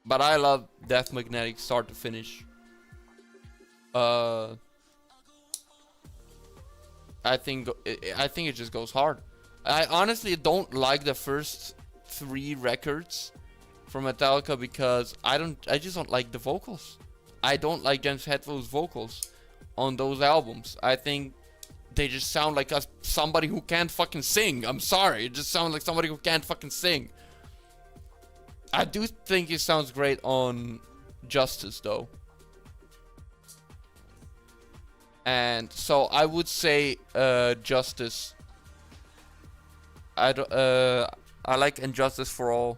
But I love Death Magnetic start to finish. I think it just goes hard. I honestly don't like the first 3 records from Metallica because I just don't like the vocals. I don't like James Hetfield's vocals on those albums. I think they just sound like somebody who can't fucking sing. I'm sorry, it just sounds like somebody who can't fucking sing. I do think it sounds great on Justice though. And so I would say Justice. I like Injustice for All.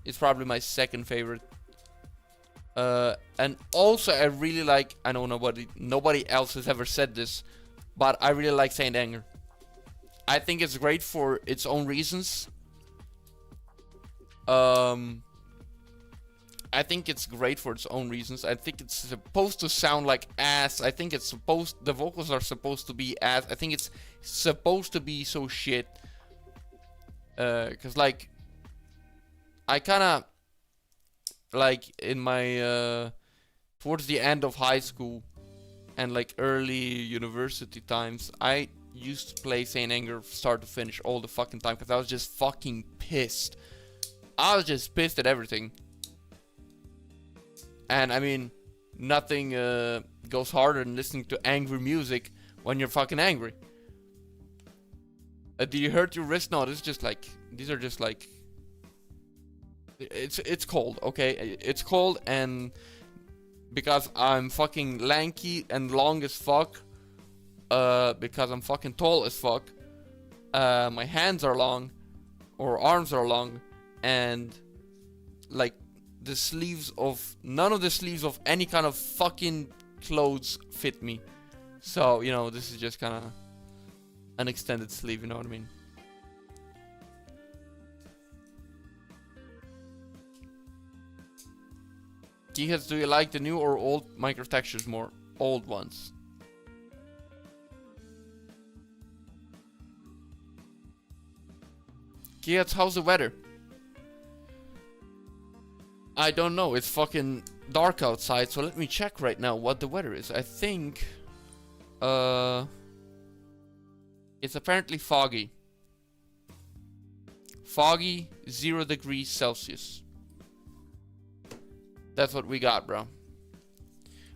It's probably my second favorite. And also I really like, I know nobody else has ever said this, but I really like Saint Anger. I think it's great for its own reasons. I think it's great for its own reasons. I think it's supposed to sound like ass. I think it's supposed, the vocals are supposed to be ass. I think it's supposed to be so shit. Cause like, I kinda, like in my, towards the end of high school and like early university times, I used to play Saint Anger start to finish all the fucking time because I was just fucking pissed. I was just pissed at everything. And I mean, nothing goes harder than listening to angry music when you're fucking angry. Do you hurt your wrist? No, this is just like, these are just like, it's cold, okay? It's cold, and because I'm fucking lanky and long as fuck, because I'm fucking tall as fuck, my hands are long, or arms are long, and like the sleeves of, none of the sleeves of any kind of fucking clothes fit me. So, you know, this is just kind of an extended sleeve, you know what I mean? Kihec, do you like the new or old Minecraft textures more? Old ones. Kihec, how's the weather? I don't know, it's fucking dark outside, so let me check right now what the weather is. I think it's apparently foggy. Foggy, 0 degrees Celsius. That's what we got, bro.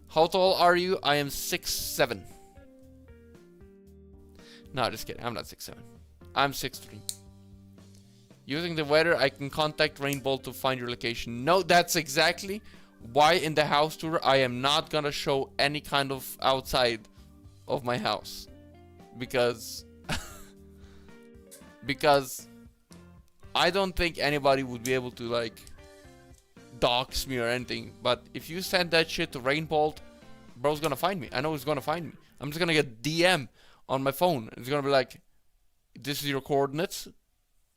How tall are you? I am 6'7". No, just kidding. I'm not 6'7". I'm 6'3". Using the weather, I can contact Rainbow to find your location. No, that's exactly why in the house tour I am not gonna show any kind of outside of my house. Because because I don't think anybody would be able to like dox me or anything. But if you send that shit to Rainbow, bro's gonna find me. I know he's gonna find me. I'm just gonna get DM on my phone. It's gonna be like, this is your coordinates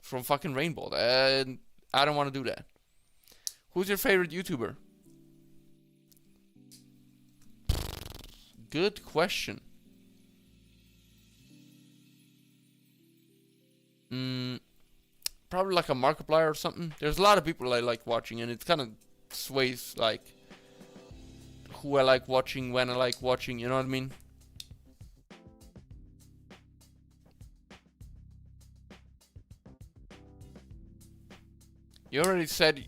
from fucking Rainbow, and I don't want to do that. Who's your favorite YouTuber? Good question. Probably like a Markiplier or something. There's a lot of people I like watching, and it kind of sways like who I like watching, when I like watching, you know what I mean? You already said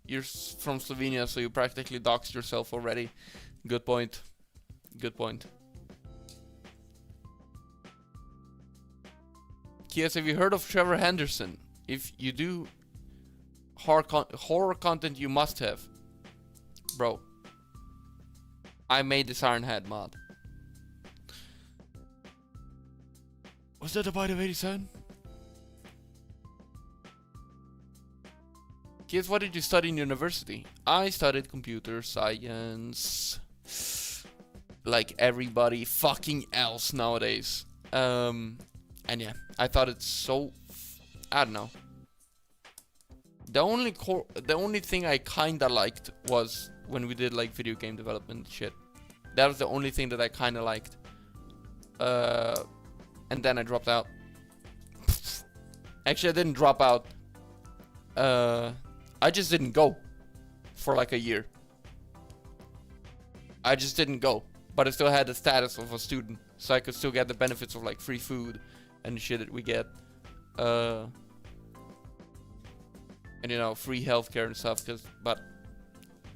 you're from Slovenia, so you practically doxed yourself already. Good point. Good point. Kias, have you heard of Trevor Henderson? If you do, horror content you must have. Bro, I made this Iron Head mod. Was that a bite of 87? Kids, what did you study in university? I studied computer science. Like everybody fucking else nowadays. And yeah, I thought it's so... I don't know. The only thing I kinda liked was when we did like video game development shit. That was the only thing that I kinda liked. And then I dropped out. Actually, I didn't drop out. I just didn't go for like a year. I just didn't go, but I still had the status of a student, so I could still get the benefits of like free food and shit that we get, and you know, free healthcare and stuff. But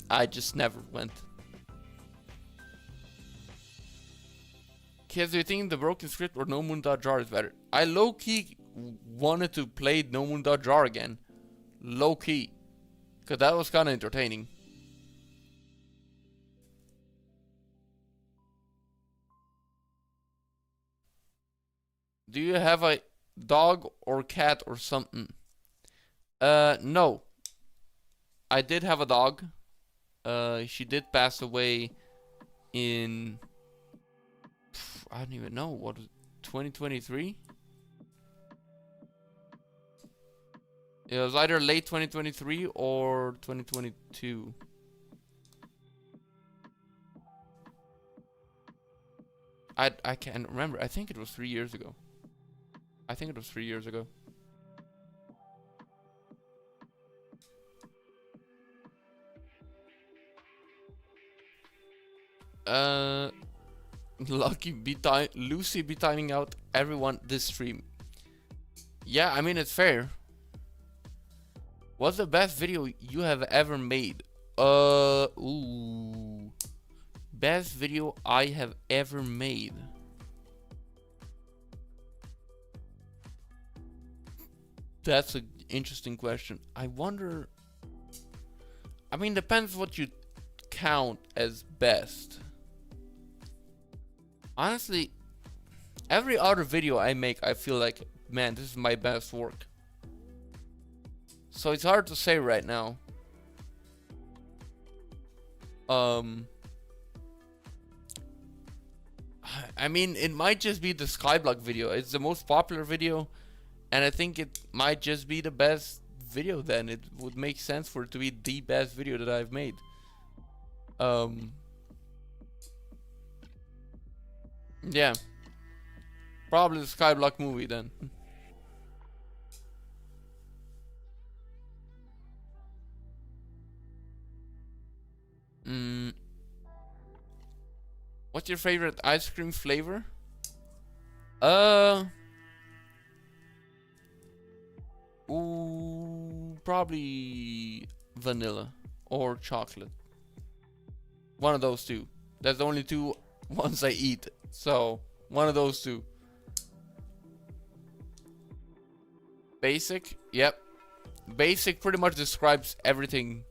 I just never went. Kids, do you think the broken script or No Moon Jar is better? I low key wanted to play No Moon Jar again, low key. Because that was kind of entertaining. Do you have a dog or cat or something? No. I did have a dog. She did pass away in... I don't even know. What was it? 2023? It was either late 2023 or 2022. I can't remember. I think it was 3 years ago. I think it was 3 years ago. Lucy be timing out everyone this stream. Yeah, I mean, it's fair. What's the best video you have ever made? Ooh. Best video I have ever made. That's an interesting question. I wonder. I mean, depends what you count as best. Honestly, every other video I make, I feel like, man, this is my best work. So it's hard to say right now. I mean, it might just be the Skyblock video. It's the most popular video, and I think it might just be the best video then. It would make sense for it to be the best video that I've made. Yeah. Probably the Skyblock movie then. What's your favorite ice cream flavor? Probably vanilla or chocolate. One of those two. That's the only two ones I eat. So, one of those two. Basic? Yep. Basic pretty much describes everything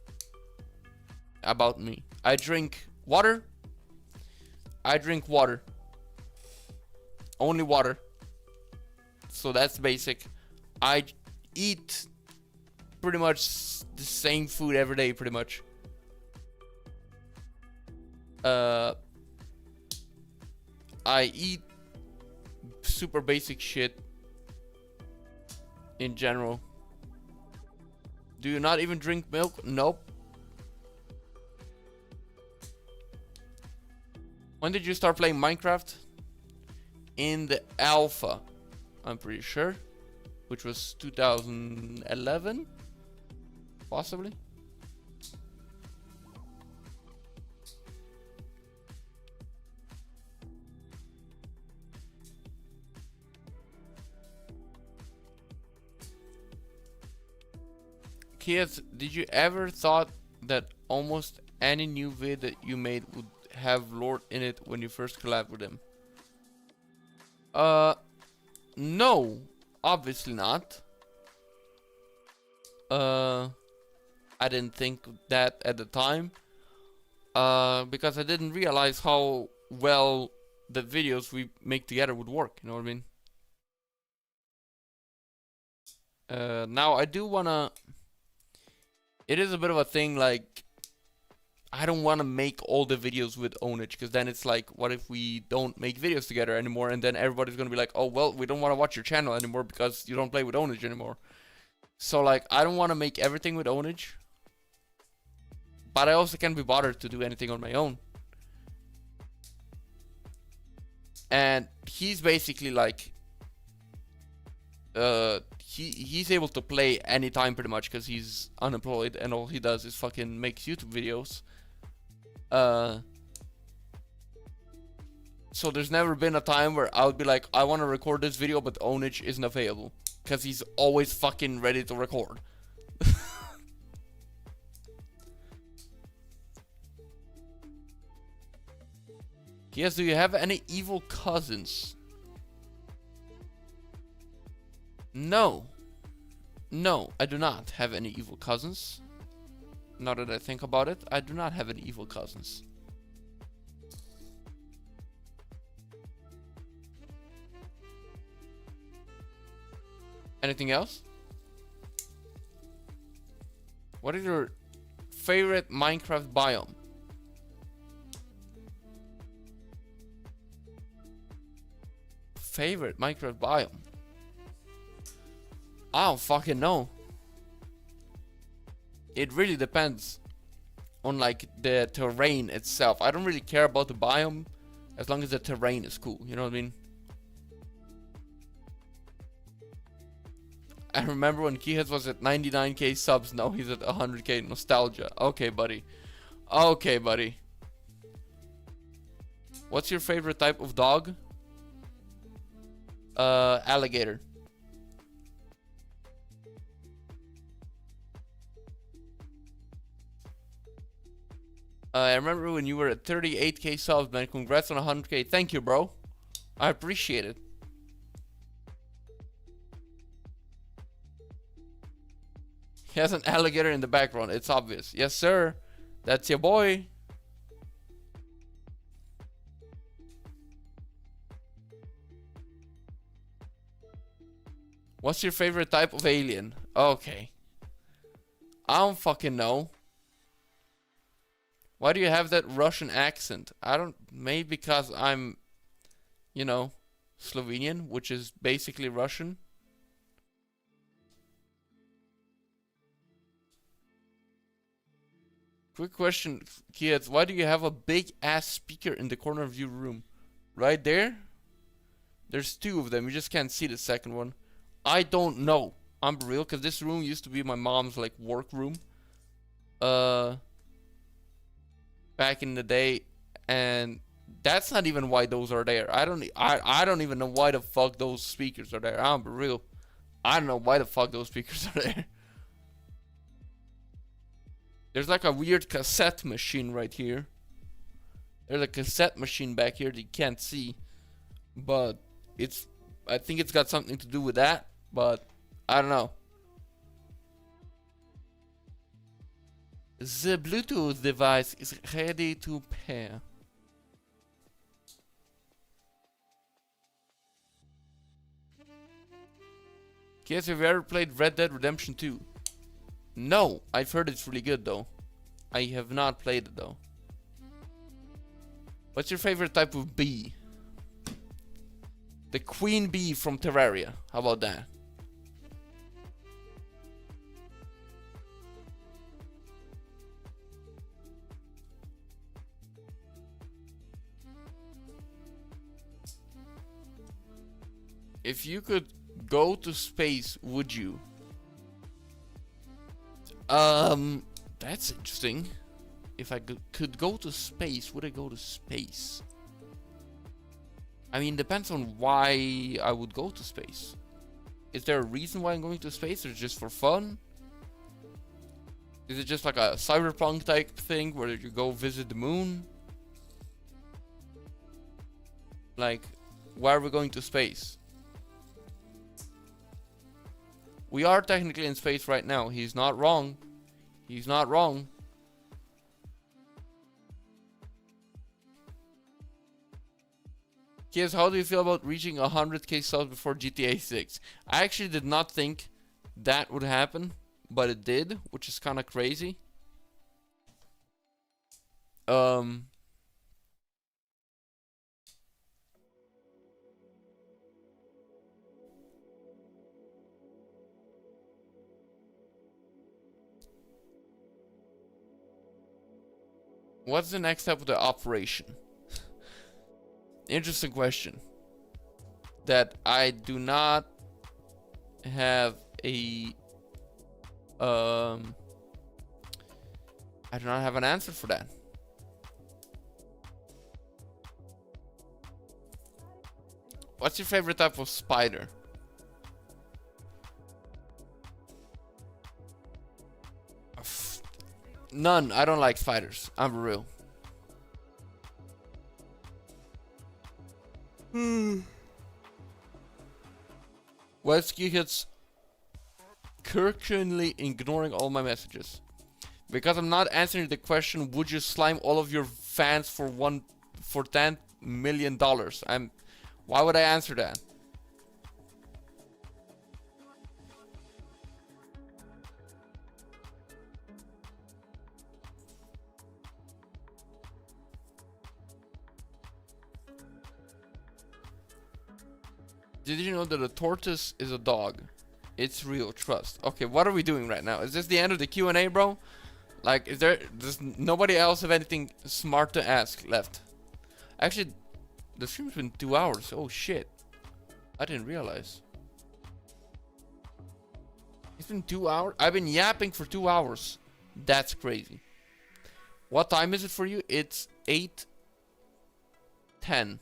about me. I drink water. I drink water. Only water. So that's basic. I eat pretty much the same food every day, pretty much. I eat super basic shit in general. Do you not even drink milk? Nope. When did you start playing Minecraft? In the alpha, I'm pretty sure, which was 2011, possibly. Kids, did you ever thought that almost any new vid that you made would have Lord in it when you first collabed with him? No, obviously not. I didn't think that at the time, because I didn't realize how well the videos we make together would work, you know what I mean? Now I do wanna, it is a bit of a thing, like, I don't want to make all the videos with Ownage, because then it's like, what if we don't make videos together anymore, and then everybody's going to be like, oh, well, we don't want to watch your channel anymore because you don't play with Ownage anymore. So, like, I don't want to make everything with Ownage, but I also can't be bothered to do anything on my own. And he's basically like, he's able to play anytime pretty much because he's unemployed and all he does is fucking makes YouTube videos. So there's never been a time where I would be like, I want to record this video but Ownage isn't available, because he's always fucking ready to record. Yes, do you have any evil cousins? No. No, I do not have any evil cousins. Now that I think about it, I do not have any evil cousins. Anything else? What is your favorite Minecraft biome? favorite Minecraft biome? I don't fucking know. It really depends on like the terrain itself. I don't really care about the biome as long as the terrain is cool. You know what I mean? I remember when Kihec was at 99k subs. Now he's at 100k. Nostalgia. Okay, buddy. Okay, buddy. What's your favorite type of dog? Alligator. I remember when you were at 38k subs, man. Congrats on 100k. Thank you, bro. I appreciate it. He has an alligator in the background. It's obvious. Yes, sir. That's your boy. What's your favorite type of alien? Okay. I don't fucking know. Why do you have that Russian accent? I don't... Maybe because I'm, you know, Slovenian, which is basically Russian. Quick question, kids. Why do you have a big ass speaker in the corner of your room? Right there? There's two of them. You just can't see the second one. I don't know. I'm real, because this room used to be my mom's like work room. Back in the day, and that's not even why those are there. I don't even know why the fuck those speakers are there. I'm real. I don't know why the fuck those speakers are there. There's like a weird cassette machine right here. There's a cassette machine back here that you can't see, but I think it's got something to do with that, but I don't know. The Bluetooth device is ready to pair. Guess have you ever played Red Dead Redemption 2? No, I've heard it's really good though. I have not played it though. What's your favorite type of bee? The queen bee from Terraria. How about that? If you could go to space, would you? That's interesting. If I could go to space, would I go to space? I mean, depends on why I would go to space. Is there a reason why I'm going to space, or just for fun? Is it just like a cyberpunk type thing where you go visit the moon? Like, why are we going to space? We are technically in space right now. He's not wrong. He's not wrong. Kids, how do you feel about reaching 100k subs before GTA 6? I actually did not think that would happen, but it did, which is kind of crazy. What's the next step of the operation? Interesting question. That I do not have a I do not have an answer for that. What's your favorite type of spider? None. I don't like spiders. I'm real. West Kihec currently ignoring all my messages because I'm not answering the question. Would you slime all of your fans for $10 million? Why would I answer that? Did you know that a tortoise is a dog? It's real, trust. Okay, what are we doing right now? Is this the end of the Q&A, bro? Like, does nobody else have anything smart to ask left? Actually, the stream's been 2 hours. Oh shit. I didn't realize. It's been 2 hours? I've been yapping for 2 hours. That's crazy. What time is it for you? It's 8:10.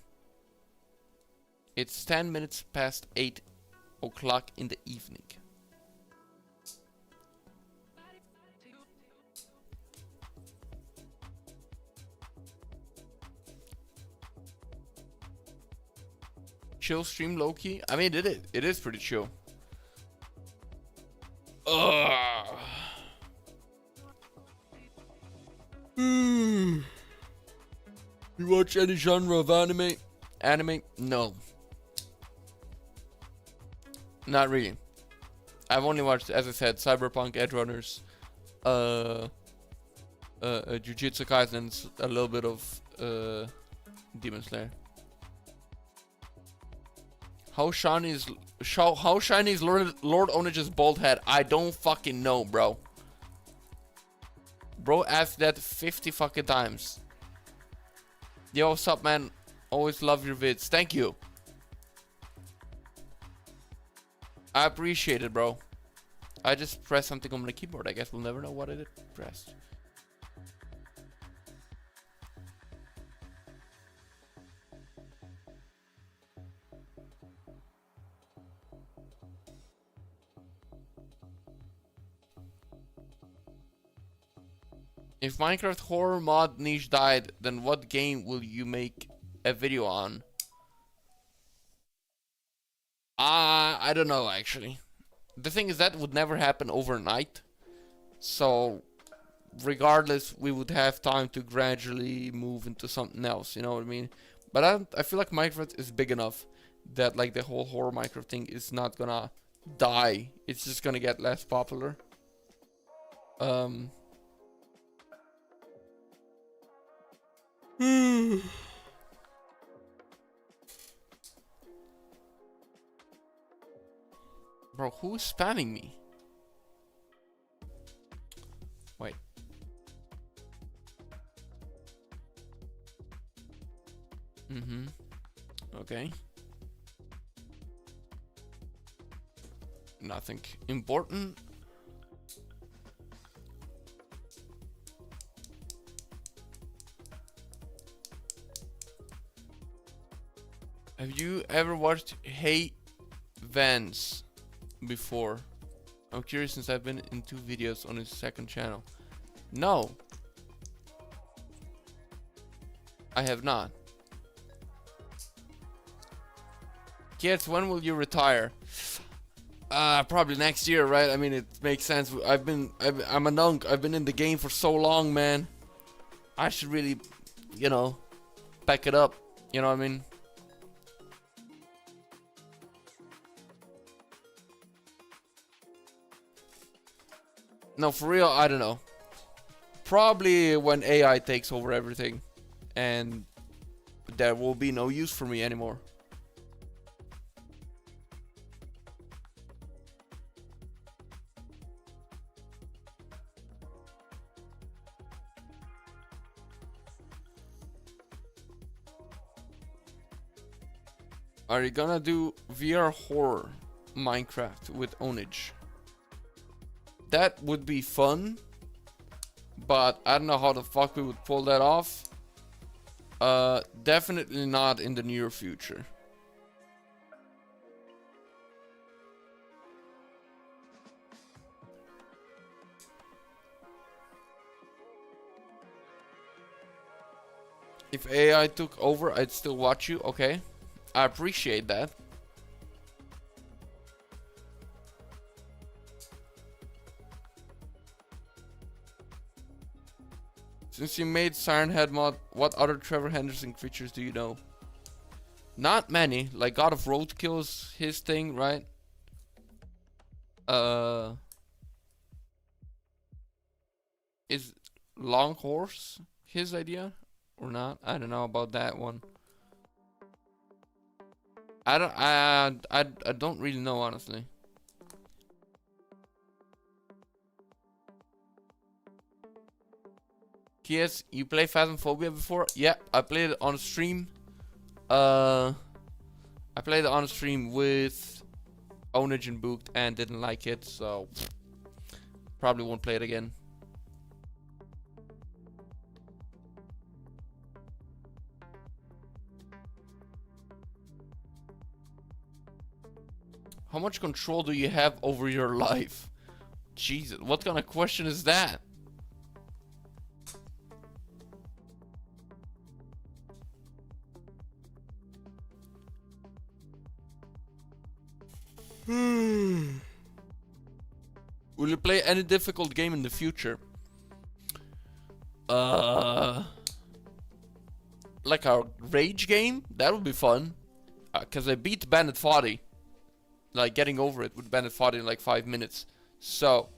It's 10 minutes past 8 o'clock in the evening. Chill stream, low-key. I mean, it is pretty chill. Ugh. You watch any genre of anime? Anime? No. Not really. I've only watched, as I said, Cyberpunk, Edge Runners, Jujutsu Kaisen, a little bit of Demon Slayer. How shiny is Lord Onage's bald head? I don't fucking know, bro. Bro asked that 50 fucking times. Yo, what's up, man? Always love your vids. Thank you. I appreciate it, bro. I just pressed something on my keyboard. I guess we'll never know what I pressed. If Minecraft horror mod niche died, then what game will you make a video on? I don't know, actually. The thing is, that would never happen overnight. So, regardless, we would have time to gradually move into something else, you know what I mean? But I feel like Minecraft is big enough that, like, the whole horror Minecraft thing is not gonna die. It's just gonna get less popular. Bro, who's spamming me? Wait. Okay. Nothing important. Have you ever watched Hey Vance before? I'm curious since I've been in 2 videos on his second channel. No. I have not. Kids, when will you retire? Probably next year, right? I mean, it makes sense. I'm a nunk. I've been in the game for so long, man. I should really, you know, back it up. You know what I mean? No, for real, I don't know. Probably when AI takes over everything and there will be no use for me anymore. Are you gonna do VR horror Minecraft with Onage? That would be fun, but I don't know how the fuck we would pull that off. Definitely not in the near future. If AI took over, I'd still watch you. Okay, I appreciate that. Since you made Siren Head mod, what other Trevor Henderson creatures do you know? Not many. Like God of Roadkill is his thing, right? Is Long Horse his idea or not? I don't know about that one. I don't really know, honestly. Yes, you play Phasmophobia before? Yeah, I played it on stream. I played it on stream with Ownage and Booked and didn't like it, so probably won't play it again. How much control do you have over your life? Jesus, what kind of question is that? Will you play any difficult game in the future? Like a rage game? That would be fun. Cause I beat Bandit 40. Like getting over it with Bandit 40 in like 5 minutes. So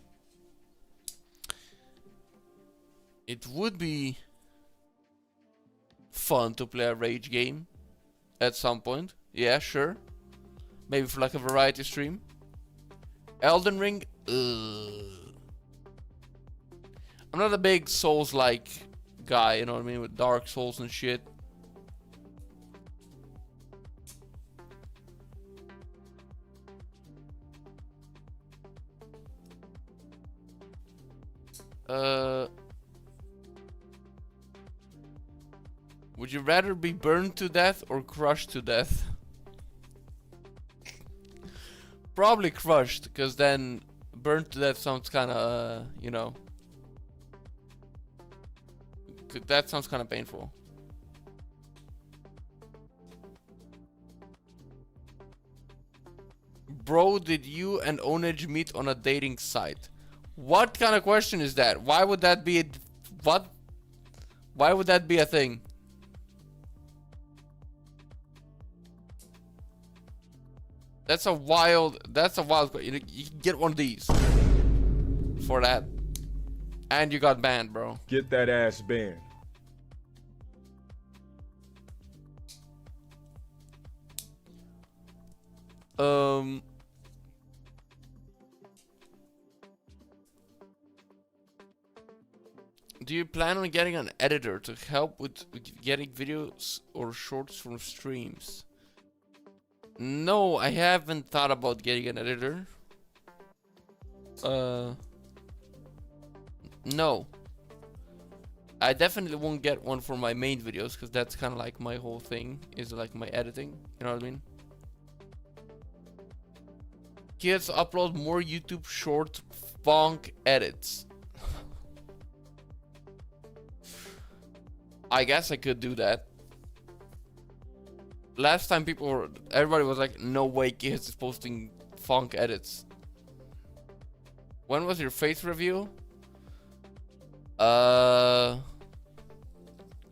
it would be fun to play a rage game at some point. Yeah, sure. Maybe for like a variety stream. Elden Ring? I'm not a big Souls-like guy, you know what I mean? With Dark Souls and shit. Would you rather be burned to death or crushed to death? Probably crushed, because then burned to death sounds kind of, you know. That sounds kind of painful. Bro, did you and Onage meet on a dating site? What kind of question is that? Why would that be what? Why would that be a thing? That's a wild you can get one of these for that. And you got banned, bro. Get that ass banned. Do you plan on getting an editor to help with getting videos or shorts from streams? No, I haven't thought about getting an editor. No. I definitely won't get one for my main videos, because that's kind of like my whole thing, is like my editing, you know what I mean? Kids upload more YouTube short bonk edits. I guess I could do that. Last time everybody was like, no way Kihec is posting funk edits. When was your face review?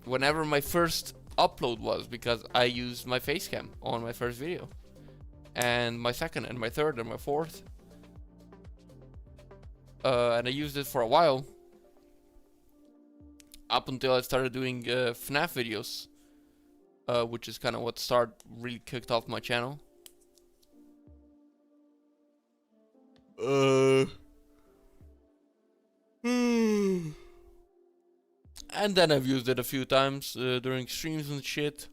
Whenever my first upload was, because I used my face cam on my first video. And my second, and my third, and my fourth. And I used it for a while. Up until I started doing FNAF videos. Which is kind of what really kicked off my channel. And then I've used it a few times during streams and shit.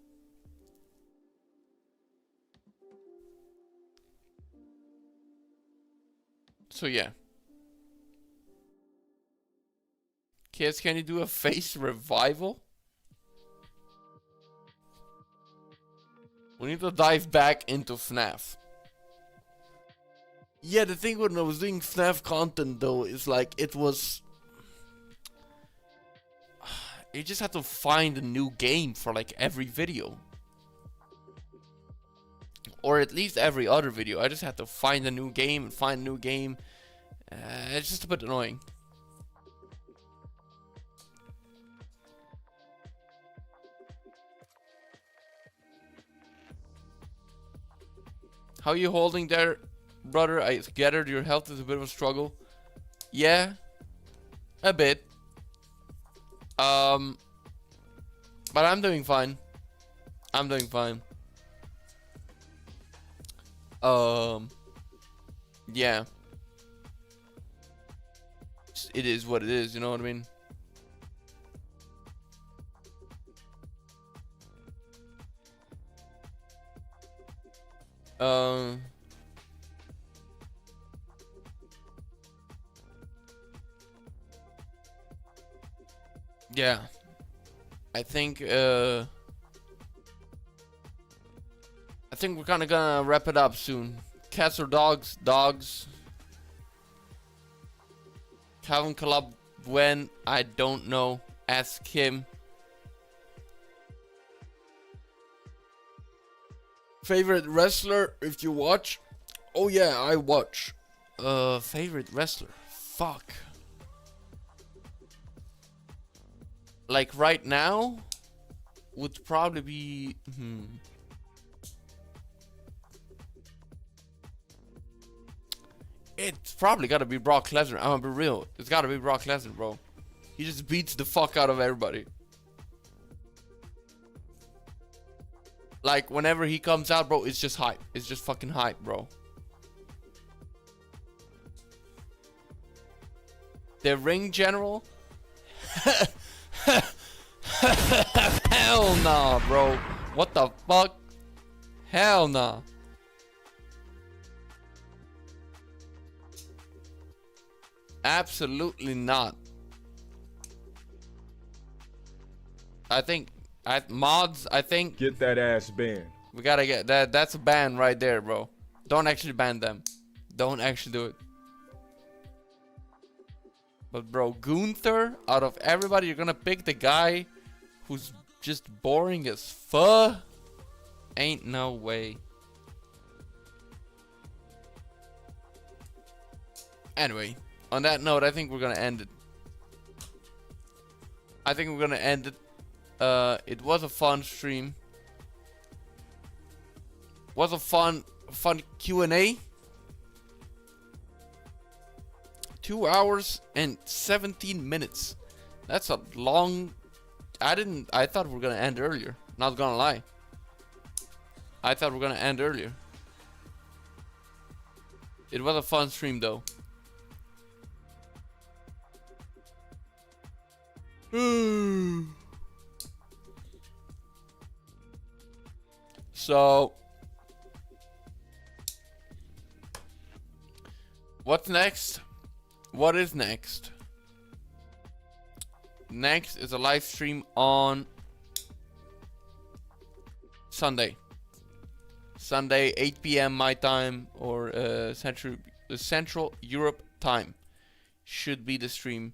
So yeah. Kids, can you do a face revival? We need to dive back into FNAF. Yeah, the thing when I was doing FNAF content though is like you just had to find a new game for like every video. Or at least every other video. I just had to find a new game and find a new game. It's just a bit annoying. How you holding there, brother? I gathered your health is a bit of a struggle. Yeah, a bit. But I'm doing fine. I'm doing fine. Yeah. It is what it is, you know what I mean? Yeah. I think we're kind of gonna wrap it up soon. Cats or dogs? Dogs. Calvin Club when? I don't know. Ask him. Favorite wrestler if you watch? Oh yeah, I watch. Favorite wrestler? Fuck. Like right now would probably be It's probably gotta be Brock Lesnar. I'm gonna be real. It's gotta be Brock Lesnar, bro. He just beats the fuck out of everybody. Like, whenever he comes out, bro, it's just hype. It's just fucking hype, bro. The ring general? Hell nah, bro. What the fuck? Hell nah. Absolutely not. I think mods, I think Get that ass banned. we gotta get that. That's a ban right there, bro. Don't actually ban them. Don't actually do it. But bro, Gunther, out of everybody, you're gonna pick the guy who's just boring as fuck? Ain't no way. Anyway, on that note, I think we're gonna end it. It was a fun stream. Was a fun Q&A. 2 hours and 17 minutes. That's a long. I thought we were gonna end earlier. Not gonna lie. I thought we were gonna end earlier. It was a fun stream though. So, what's next? What is next? Next is a live stream on Sunday. Sunday, 8 p.m. my time, or Central Europe time. Should be the stream.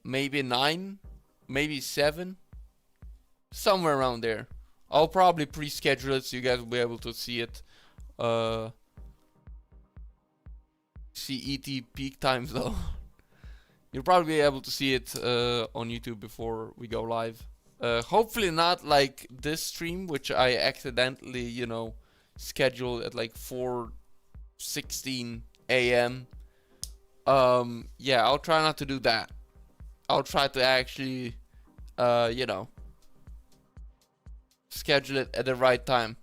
Maybe 9, maybe 7, somewhere around there. I'll probably pre-schedule it so you guys will be able to see it. See ET peak times though. You'll probably be able to see it on YouTube before we go live. Hopefully not like this stream, which I accidentally, you know, scheduled at like 4:16 a.m. Yeah, I'll try not to do that. I'll try to actually, you know, schedule it at the right time.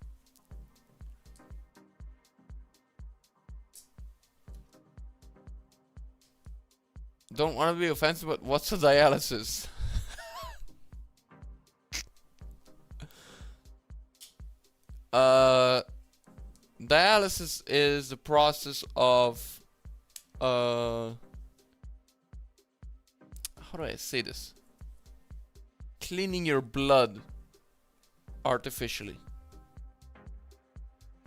Don't want to be offensive, but what's a dialysis? Dialysis is the process of how do I say this? Cleaning your blood artificially.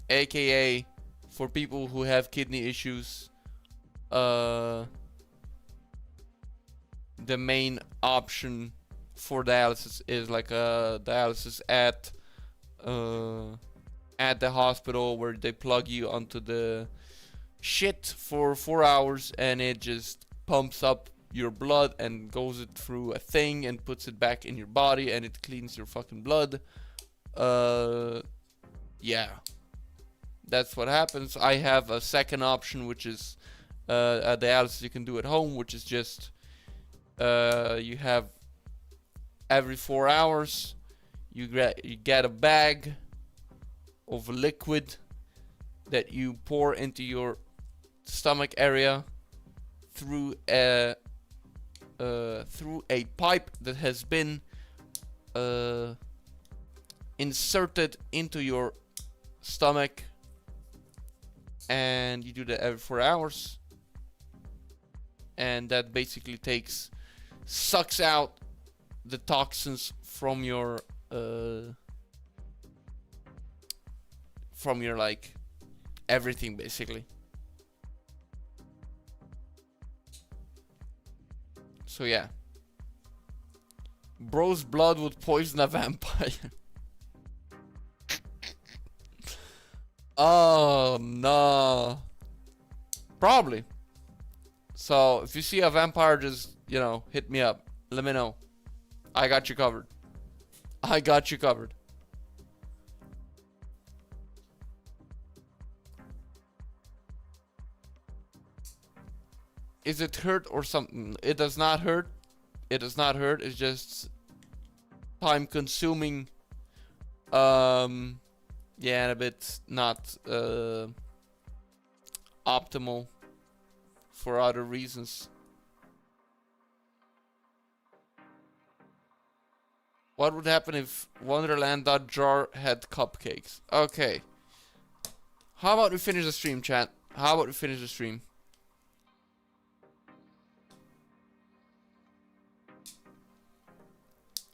AKA for people who have kidney issues, the main option for dialysis is like a dialysis at the hospital where they plug you onto the shit for 4 hours and it just pumps up your blood and goes it through a thing and puts it back in your body and it cleans your fucking blood. Yeah, that's what happens. I have a second option, which is a dialysis you can do at home, which is just you have every 4 hours you get a bag of liquid that you pour into your stomach area through a pipe that has been inserted into your stomach, and you do that every 4 hours, and that basically sucks out the toxins from your like everything basically. So yeah, bro's blood would poison a vampire. Oh no, probably. So if you see a vampire, just, you know, hit me up, let me know. I got you covered. I got you covered. Is it hurt or something? It does not hurt. It does not hurt. It's just time consuming. Yeah, and a bit not optimal for other reasons. What would happen if Wonderland.jar had cupcakes? Okay. How about we finish the stream, chat? How about we finish the stream?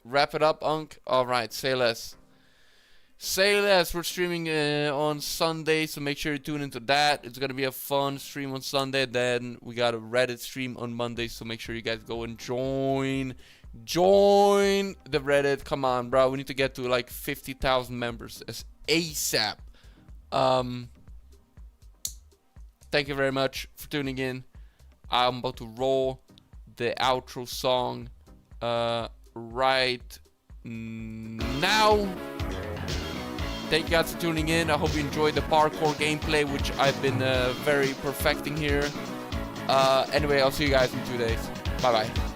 Wrap it up, Unk. Alright, say less. Say less. We're streaming on Sunday, so make sure you tune into that. It's gonna be a fun stream on Sunday. Then we got a Reddit stream on Monday, so make sure you guys go and join the Reddit. Come on, bro. We need to get to like 50,000 members as ASAP. Thank you very much for tuning in. I'm about to roll the outro song right now. Thank you guys for tuning in. I hope you enjoyed the parkour gameplay, which I've been very perfecting here. Anyway, I'll see you guys in 2 days. Bye bye.